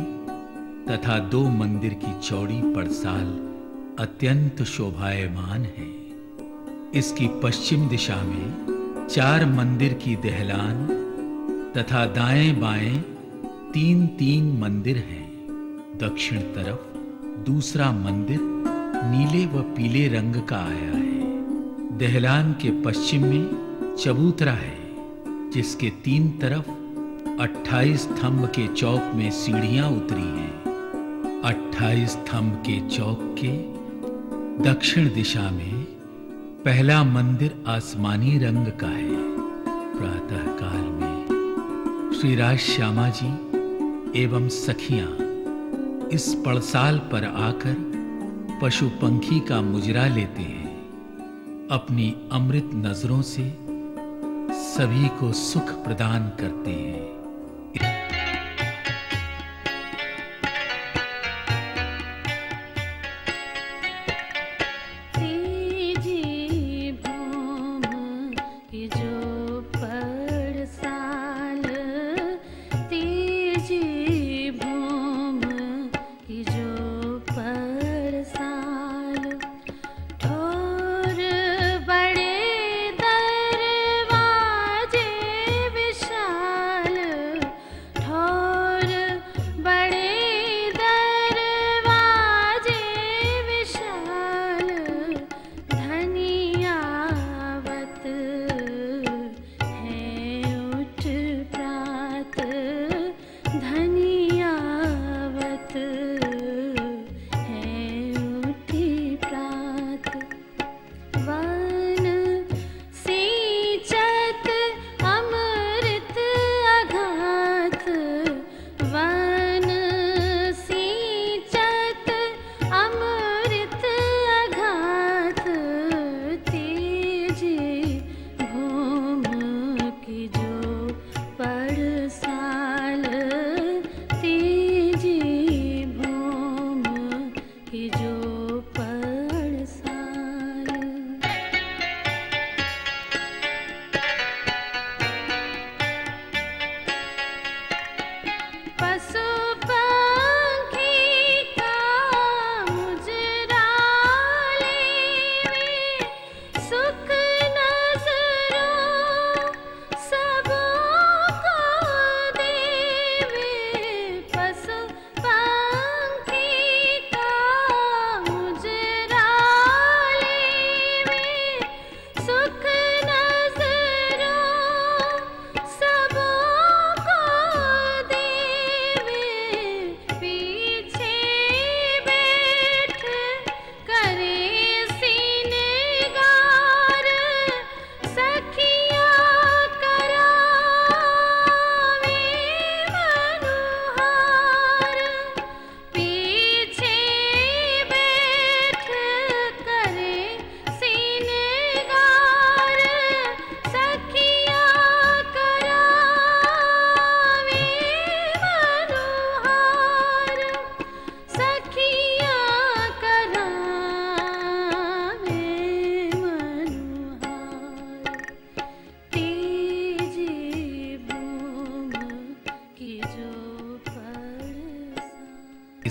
तथा 2 मंदिर की चौड़ी पड़साल अत्यंत शोभायमान है। इसकी पश्चिम दिशा में 4 मंदिर की दहलान तथा दाएं बाएं 3-3 मंदिर हैं। दक्षिण तरफ दूसरा मंदिर नीले व पीले रंग का आया है। दहलान के पश्चिम में चबूतरा है, जिसके 3 तरफ 28 स्तंभ के चौक में सीढ़ियां उतरी हैं। 28 स्तंभ के चौक के दक्षिण दिशा में पहला मंदिर आसमानी रंग का है। प्रातः काल में श्री राज श्यामा जी एवं सखियां इस पड़साल पर आकर पशु पंखी का मुजरा लेते हैं। अपनी अमृत नजरों से सभी को सुख प्रदान करते हैं। तेजी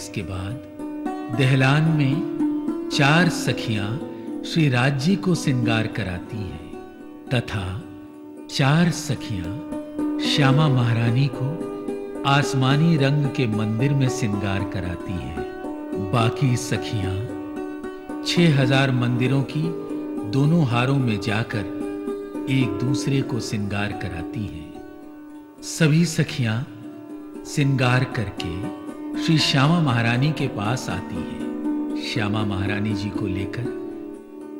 इसके बाद दहलान में 4 सखियां श्री राज्य को श्रृंगार कराती हैं तथा 4 सखियां श्यामा महारानी को आसमानी रंग के मंदिर में श्रृंगार कराती हैं। बाकी सखियां 6000 मंदिरों की दोनों हारों में जाकर एक दूसरे को श्रृंगार कराती हैं। सभी सखियां श्रृंगार करके श्री श्यामा महारानी के पास आती हैं। श्यामा महारानी जी को लेकर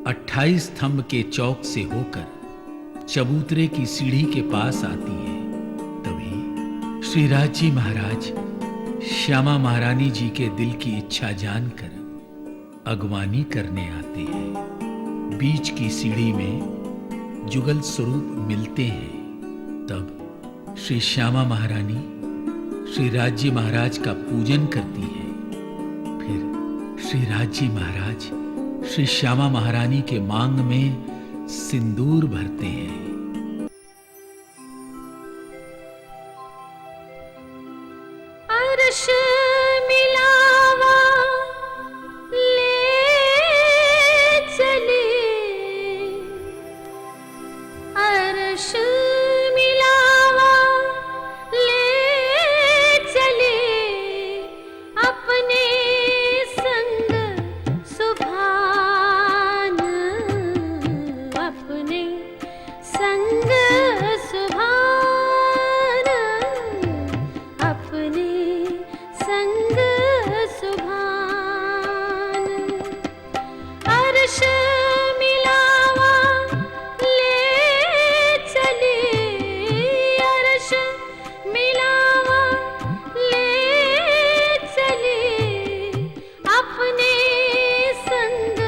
28 स्तंभ के चौक से होकर चबूतरे की सीढ़ी के पास आती है। तभी श्री राज्य महाराज श्यामा महारानी जी के दिल की इच्छा जानकर अगवानी करने आते हैं। बीच की सीढ़ी में जुगल स्वरूप मिलते हैं। तब श्री श्यामा महारानी श्री राज्य महाराज का पूजन करती है। फिर श्री राज्य महाराज श्री श्यामा महारानी के मांग में सिंदूर भरते हैं। अर्श मिलावा ले चले, अर्श मिलावा ले चले, अपने संग सुभान, अपने संग सुभान, अपने संग सुभान। अर्श मिलावा ले चले, अर्श मिलावा ले चले, अपने संग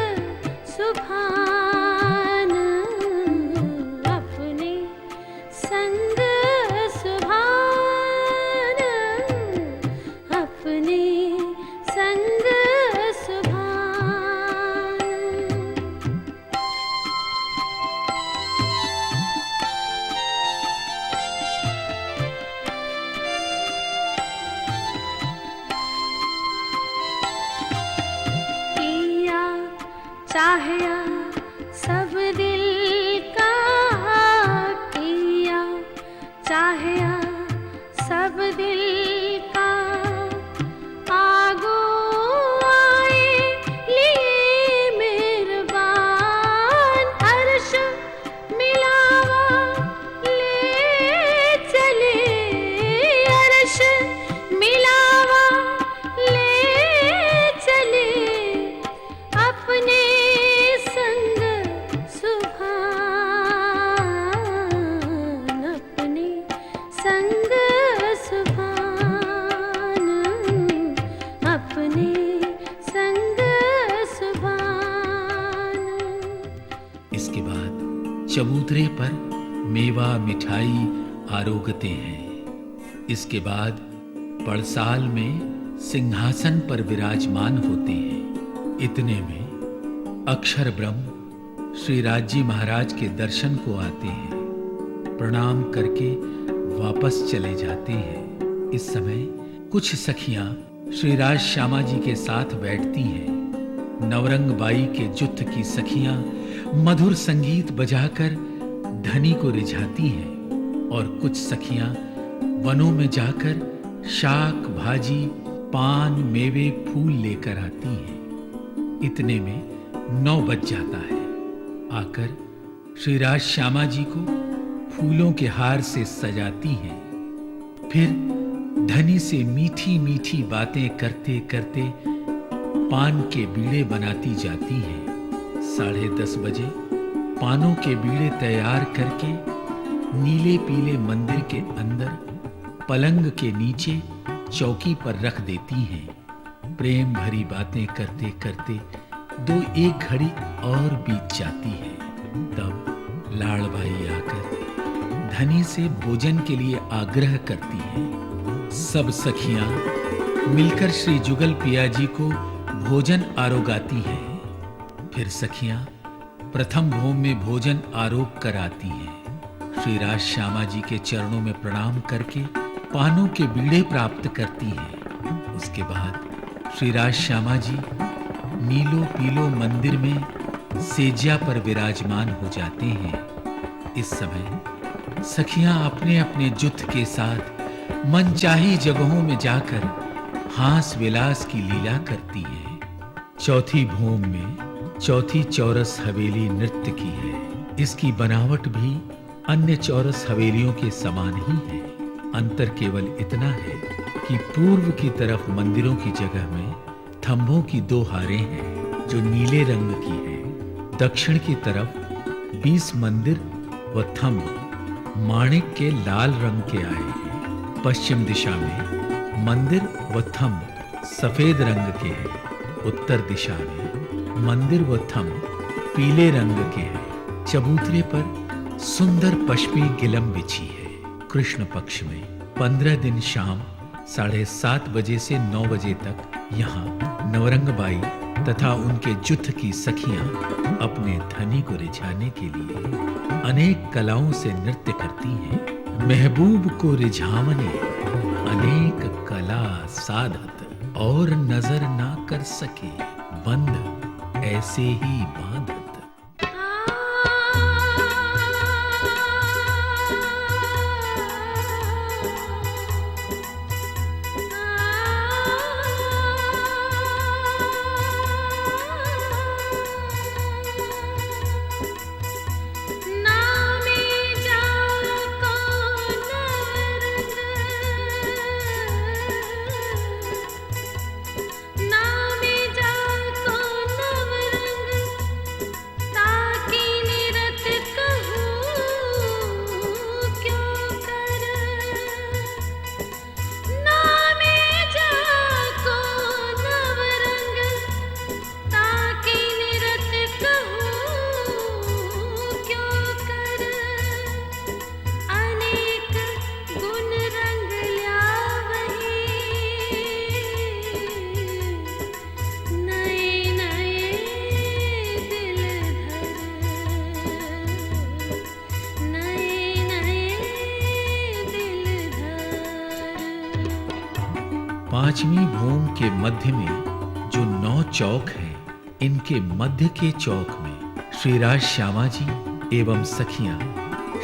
सुभान, अपने संग सुभान, अपने संग सुभान। किया चाहया सब दिल का, किया चाहया सब दिल का, आगो आए लिए मेहरबान। अर्श मिलावा ले चले, अर्श मिलावा ले चले, अपने संग सुभान, अपने संग सुभान, अपने संग सुभान। इसके बाद चबूतरे पर मेवा मिठाई आरोगते हैं। इसके बाद पड़साल में सिंहासन पर विराजमान होते हैं। इतने में अक्षर ब्रह्म श्री राज्य महाराज के दर्शन को आते हैं। प्रणाम करके वापस चले जाते हैं। इस समय कुछ सखियां श्री राज श्यामा जी के साथ बैठती हैं। नवरंग बाई के जुत्थ की सखियां मधुर संगीत बजाकर धनी को रिझाती हैं और कुछ सखियां वनों में जाकर शाक भाजी पान मेवे फूल लेकर आती हैं। इतने में 9 बज जाता है। आकर श्री राज श्यामा जी को फूलों के हार से सजाती हैं। फिर धनी से मीठी मीठी बातें करते करते पान के बीड़े बनाती जाती हैं। 10:30 बजे पानों के बीड़े तैयार करके नीले पीले मंदिर के अंदर पलंग के नीचे चौकी पर रख देती हैं। प्रेम भरी बातें करते करते 2-1 घड़ी और बीत जाती है। तब लाड़बाई आकर धनी से भोजन के लिए आग्रह करती है। सब सखियां मिलकर श्री जुगल पिया जी को भोजन आरोगाती हैं। फिर सखियां प्रथम भोम में भोजन आरोग कराती हैं। श्री राज श्यामा जी के चरणों में प्रणाम करके पानों के बीड़े प्राप्त करती हैं। उसके बाद श्री राज श्यामा जी नीलो पीलो मंदिर में सेज्या पर विराजमान हो जाते हैं। इस समय सखियां अपने अपने जुथ के साथ मनचाही जगहों में जाकर हास विलास की लीला करती हैं। चौथी भूमि में चौथी चौरस हवेली नृत्य की है। इसकी बनावट भी अन्य चौरस हवेलियों के समान ही है। अंतर केवल इतना है कि पूर्व की तरफ मंदिरों की जगह में थंभों की 2 हारें हैं जो नीले रंग की है। दक्षिण की तरफ 20 मंदिर व थंभ माणिक के लाल रंग के आए हैं। पश्चिम दिशा में मंदिर व थंभ सफेद रंग के हैं। उत्तर दिशा में मंदिर व थंभ पीले रंग के हैं। चबूतरे पर सुंदर पश्मी गिलम बिछी है। कृष्ण पक्ष में 15 दिन शाम 7:30 बजे से 9 बजे तक यहाँ नवरंगबाई तथा उनके जुथ की सखियां अपने धनी को रिझाने के लिए अनेक कलाओं से नृत्य करती हैं। महबूब को रिझावने अनेक कला साधत और नजर ना कर सके बंद ऐसे ही बांधत। पांचवी भूमि के मध्य में जो 9 चौक हैं, इनके मध्य के चौक में श्री राज श्यामा जी एवं सखियां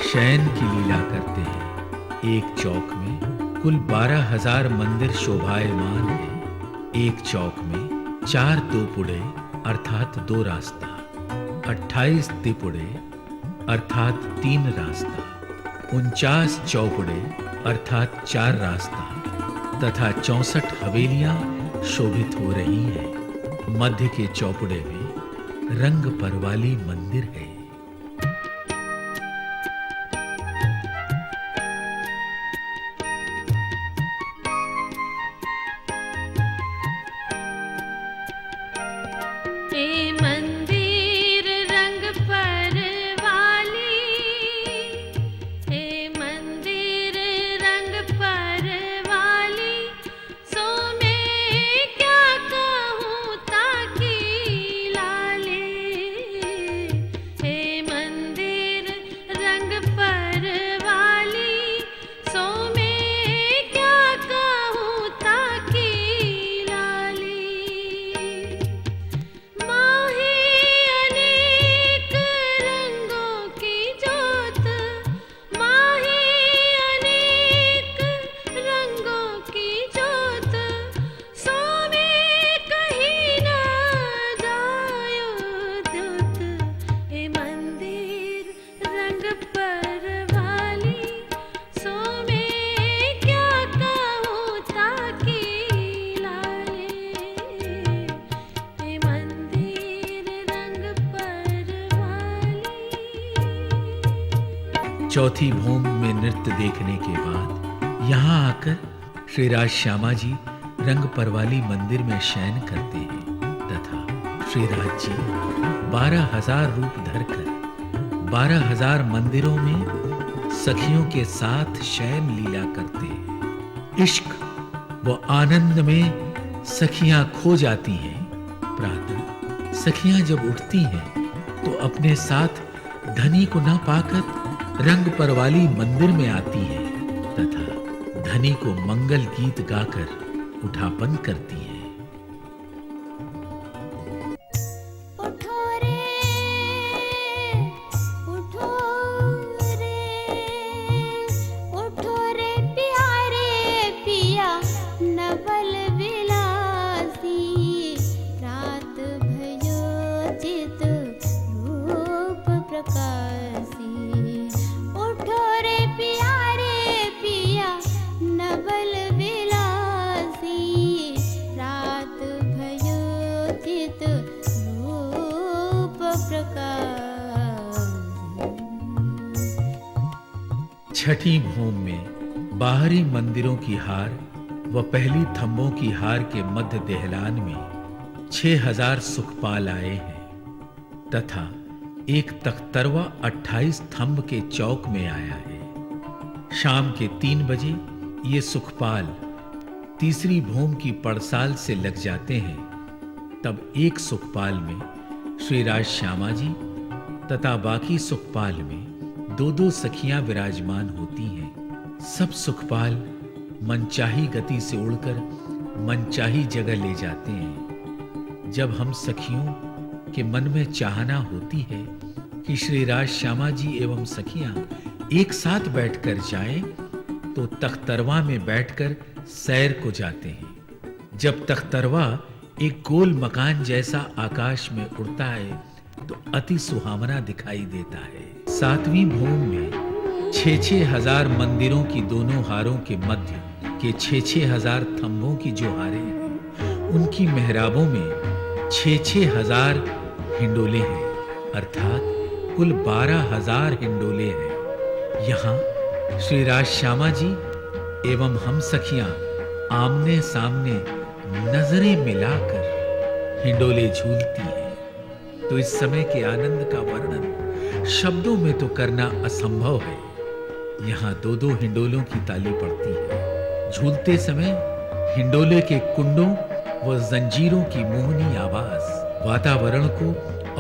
शयन की लीला करते हैं। एक चौक में कुल 12,000 मंदिर शोभायमान हैं। एक चौक में 4 दोपुड़े अर्थात 2 रास्ता, 28 तिपुड़े अर्थात 3 रास्ता, 49 चौपुड़े अर्थात 4 रास्ता तथा 64 हवेलियां शोभित हो रही हैं। मध्य के चौपुड़े में रंग परवाली मंदिर है। चौथी भूमि में नृत्य देखने के बाद यहाँ आकर श्री राज श्यामा जी रंग परवाली मंदिर में शयन करते हैं तथा श्री राज जी 12,000 रूप धरकर 12,000 मंदिरों में सखियों के साथ शयन लीला करते हैं। इश्क व आनंद में सखियां खो जाती हैं। प्रातः सखियां जब उठती हैं तो अपने साथ धनी को न पाकर रंग परवाली मंदिर में आती है तथा धनी को मंगल गीत गाकर उठापन करती है। छठी भूमि में बाहरी मंदिरों की हार व पहली थंबों की हार के मध्य देहलान में 6000 सुखपाल आए हैं तथा एक तख्तरवा 28 थंब के चौक में आया है। शाम के 3 बजे ये सुखपाल तीसरी भूमि की पड़साल से लग जाते हैं। तब एक सुखपाल में श्री राज श्यामा जी तथा बाकी सुखपाल में 2-2 सखियां विराजमान होती हैं। सब सुखपाल मनचाही गति से उड़कर मनचाही जगह ले जाते हैं। जब हम सखियों के मन में चाहना होती है कि श्री राज श्यामा जी एवं सखियां एक साथ बैठकर जाएं, तो तख्तरवा में बैठकर सैर को जाते हैं। जब तख्तरवा एक गोल मकान जैसा आकाश में उड़ता है तो अति सुहावना दिखाई देता है। 7वीं भूमि में 6-6 हजार मंदिरों की दोनों हारों के मध्य के 6-6 हजार थंबों की जो हारें हैं, उनकी मेहराबों में 6-6 हजार हिंडोले हैं, अर्थात कुल 12,000 हिंडोले हैं। यहाँ श्री राज श्यामा जी एवं हम सखियां आमने सामने नजरें मिलाकर हिंडोले झूलती हैं। तो इस समय के आनंद का वर्णन शब्दों में तो करना असंभव है। यहाँ 2-2 हिंडोलों की ताली पड़ती है। झूलते समय हिंडोले के कुंडों व जंजीरों की मोहनी आवाज वातावरण को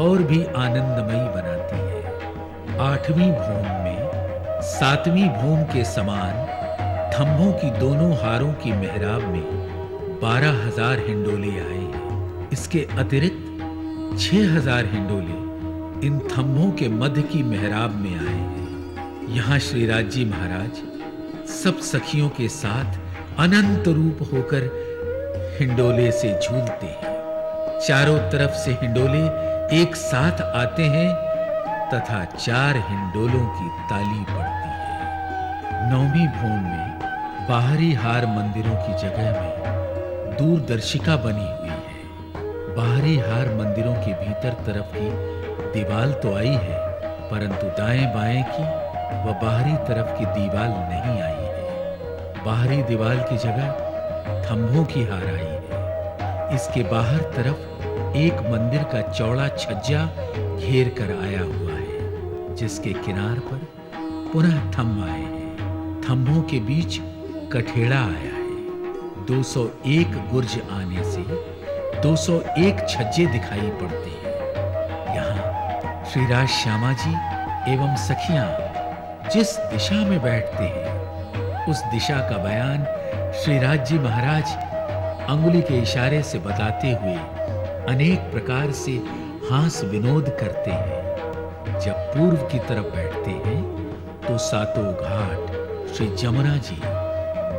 और भी आनंदमयी बनाती है। 8वीं भूमि में 7वीं भूमि के समान थंभों की दोनों हारों की मेहराब में 12,000 हिंडोले आए हैं। इसके अतिरिक्त 6,000 हिंडोले इन थंभों के मध्य की मेहराब में आए हैं। यहाँ श्री राज जी महाराज सब सखियों के साथ अनंत रूप होकर हिंडोले से झूलते हैं। चारों तरफ से हिंडोले एक साथ आते हैं तथा 4 हिंडोलों की ताली पड़ती है। 9वीं भूमि में बाहरी हार मंदिरों की जगह में दूरदर्शिका बनी हुई है। बाहरी हार मंदिरों के भीतर तरफ की दीवार तो आई है, परंतु दाएं बाएं की व बाहरी तरफ की दीवार नहीं आई है। बाहरी दीवार की जगह थंभों की हार आई है। इसके बाहर तरफ एक मंदिर का चौड़ा छज्जा घेर कर आया हुआ है, जिसके किनार पर पुनः थंभ आए हैं। थंभों के बीच कठेड़ा आया है। 201 गुर्ज आने से 201 छज्जे दिखाई पड़ते हैं। यहाँ श्री राज श्यामा जी एवं सखियां जिस दिशा में बैठते हैं, उस दिशा का बयान श्री राज जी महाराज अंगुली के इशारे से बताते हुए अनेक प्रकार से हास विनोद करते हैं। जब पूर्व की तरफ बैठते हैं तो सातों घाट श्री जमुना जी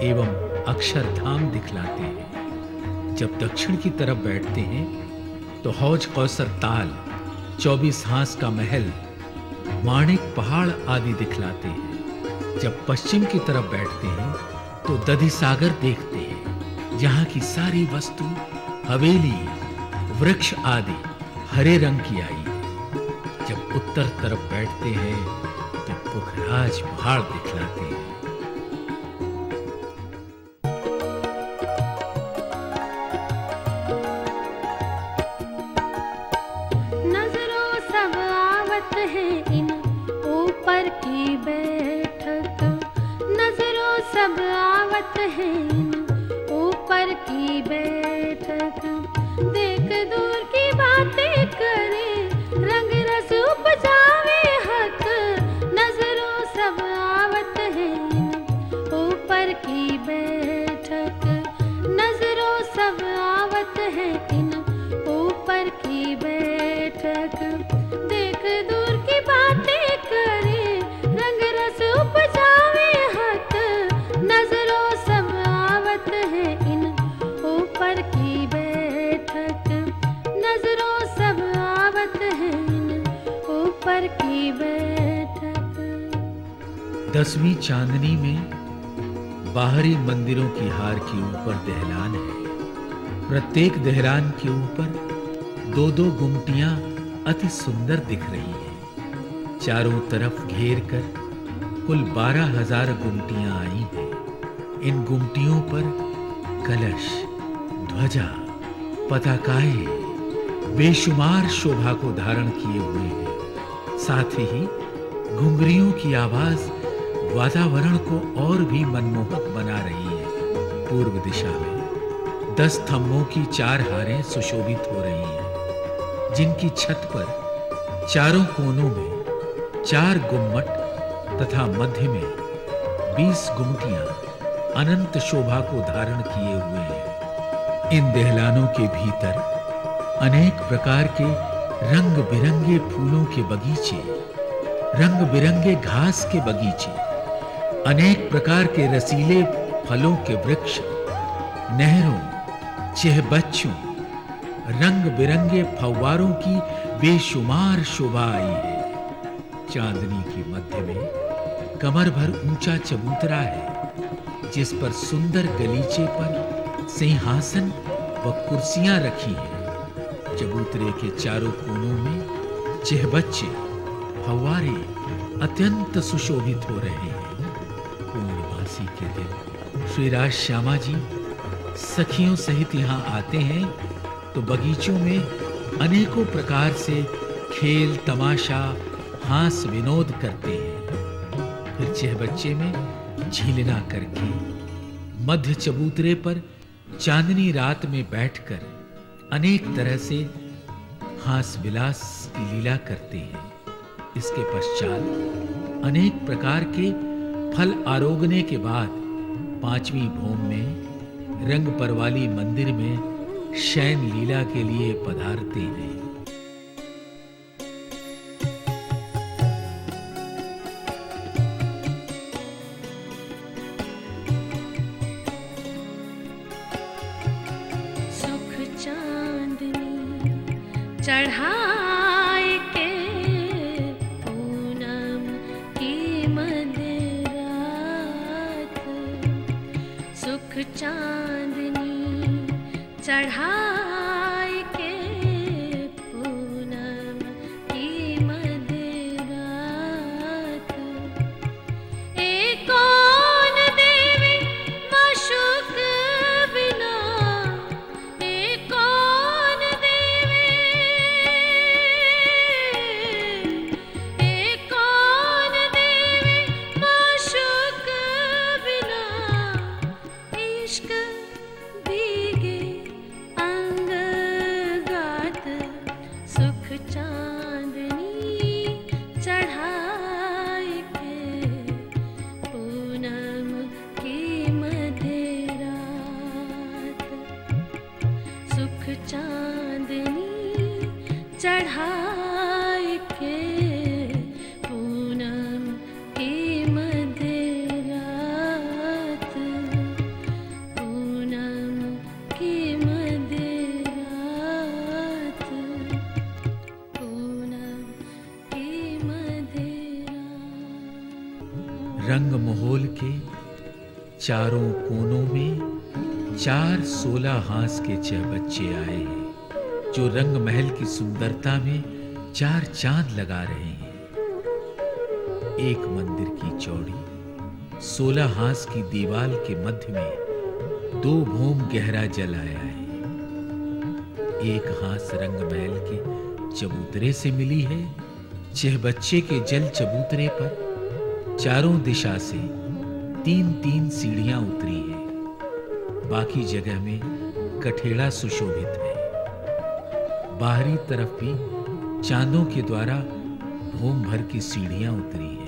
एवं अक्षरधाम दिखलाते हैं। जब दक्षिण की तरफ बैठते हैं तो हौज कौसर ताल, 24 हांस का महल, माणिक पहाड़ आदि दिखलाते हैं। जब पश्चिम की तरफ बैठते हैं तो दधि सागर देखते हैं, जहाँ की सारी वस्तु, हवेली, वृक्ष आदि हरे रंग की आई है। जब उत्तर तरफ बैठते हैं तो पुखराज पहाड़ दिखलाते हैं। नजरों सब आवत है इन ऊपर की बैठक, नजरों सब आवत है इन ऊपर की बैठक। देख दूर की बातें करे, रंग रस उपजावे हक, नजरों सब आवत है इन ऊपर की बैठक, नजरों सब आवत है इन ऊपर की बैठक। देख दूर की बातें करे, रंग रस उपजावे हक, नजरों सब आवत है इन ऊपर की बैठक, नजरों सब आवत है इन ऊपर की बैठक। 10वीं चांदनी में बाहरी मंदिरों की हार के ऊपर दहलान है। प्रत्येक दहलान के ऊपर 2-2 गुमटियां अति सुंदर दिख रही हैं। चारों तरफ घेर कर कुल 12,000 गुमटियां आई हैं। इन गुमटियों पर कलश, ध्वजा, पताकाएं बेशुमार शोभा को धारण किए हुए हैं। साथ ही घुंघरियों की आवाज वातावरण को और भी मनमोहक बना रही है। पूर्व दिशा में 10 थंभों की 4 हारें सुशोभित हो रही हैं, जिनकी छत पर चारों कोनों में 4 गुम्मट तथा मध्य में 20 गुमटियां अनंत शोभा को धारण किए हुए हैं। इन दहलानों के भीतर अनेक प्रकार के रंग बिरंगे फूलों के बगीचे, रंग बिरंगे घास के बगीचे, अनेक प्रकार के रसीले फलों के वृक्ष, नहरों, चहबच्चों, रंग बिरंगे फव्वारों की बेशुमार शोभा आई है। चांदनी के मध्य में कमर भर ऊंचा चबूतरा है, जिस पर सुंदर गलीचे पर सिंहासन व कुर्सियां रखी हैं। चबूतरे के चारों कोनों में चहबच्चे, फव्वारे अत्यंत सुशोभित हो रहे हैं। पूर्णमासी के दिन श्री राज श्यामा जी सखियों सहित यहाँ आते हैं तो बगीचों में अनेकों प्रकार से खेल तमाशा हास विनोद करते हैं। फिर चहबच्चे में झीलना करके मध्य चबूतरे पर चांदनी रात में बैठकर अनेक तरह से हास विलास की लीला करते हैं। इसके पश्चात अनेक प्रकार के फल आरोगने के बाद 5वीं भोम में रंग परवाली मंदिर में शयन लीला के लिए पधारते हैं। चढ़ाए के पूनम की मध्य रात, सुख चांदनी चढ़ाए के पूनम की मध्य रात। एक कौन देवी माशूक बिना, एक कौन देवी, एक कौन देवी माशूक बिना, इश्क भीगे अंग गात, सुख चांदनी चढ़ाए के पूनम की मध्य रात, सुख चांदनी चढ़ाए के पूनम की मध्य रात, पूनम की मध्य रात, पूनम की मध्य रात। रंग महल के चारों कोनों में 4 16 हास के चहबच्चे आए हैं, जो रंग महल की सुंदरता में 4 चांद लगा रहे हैं। एक मंदिर की चौड़ी 16 हास की दीवार के मध्य में 2 भोम गहरा जल आया है। एक हास रंग महल के चबूतरे से मिली है। चहबच्चे के जल चबूतरे पर चारों दिशा से 3-3 सीढ़ियां उतरी है। बाकी जगह में कठेड़ा सुशोभित है। बाहरी तरफ भी चांदों के द्वारा भूम भर की सीढ़ियां उतरी है।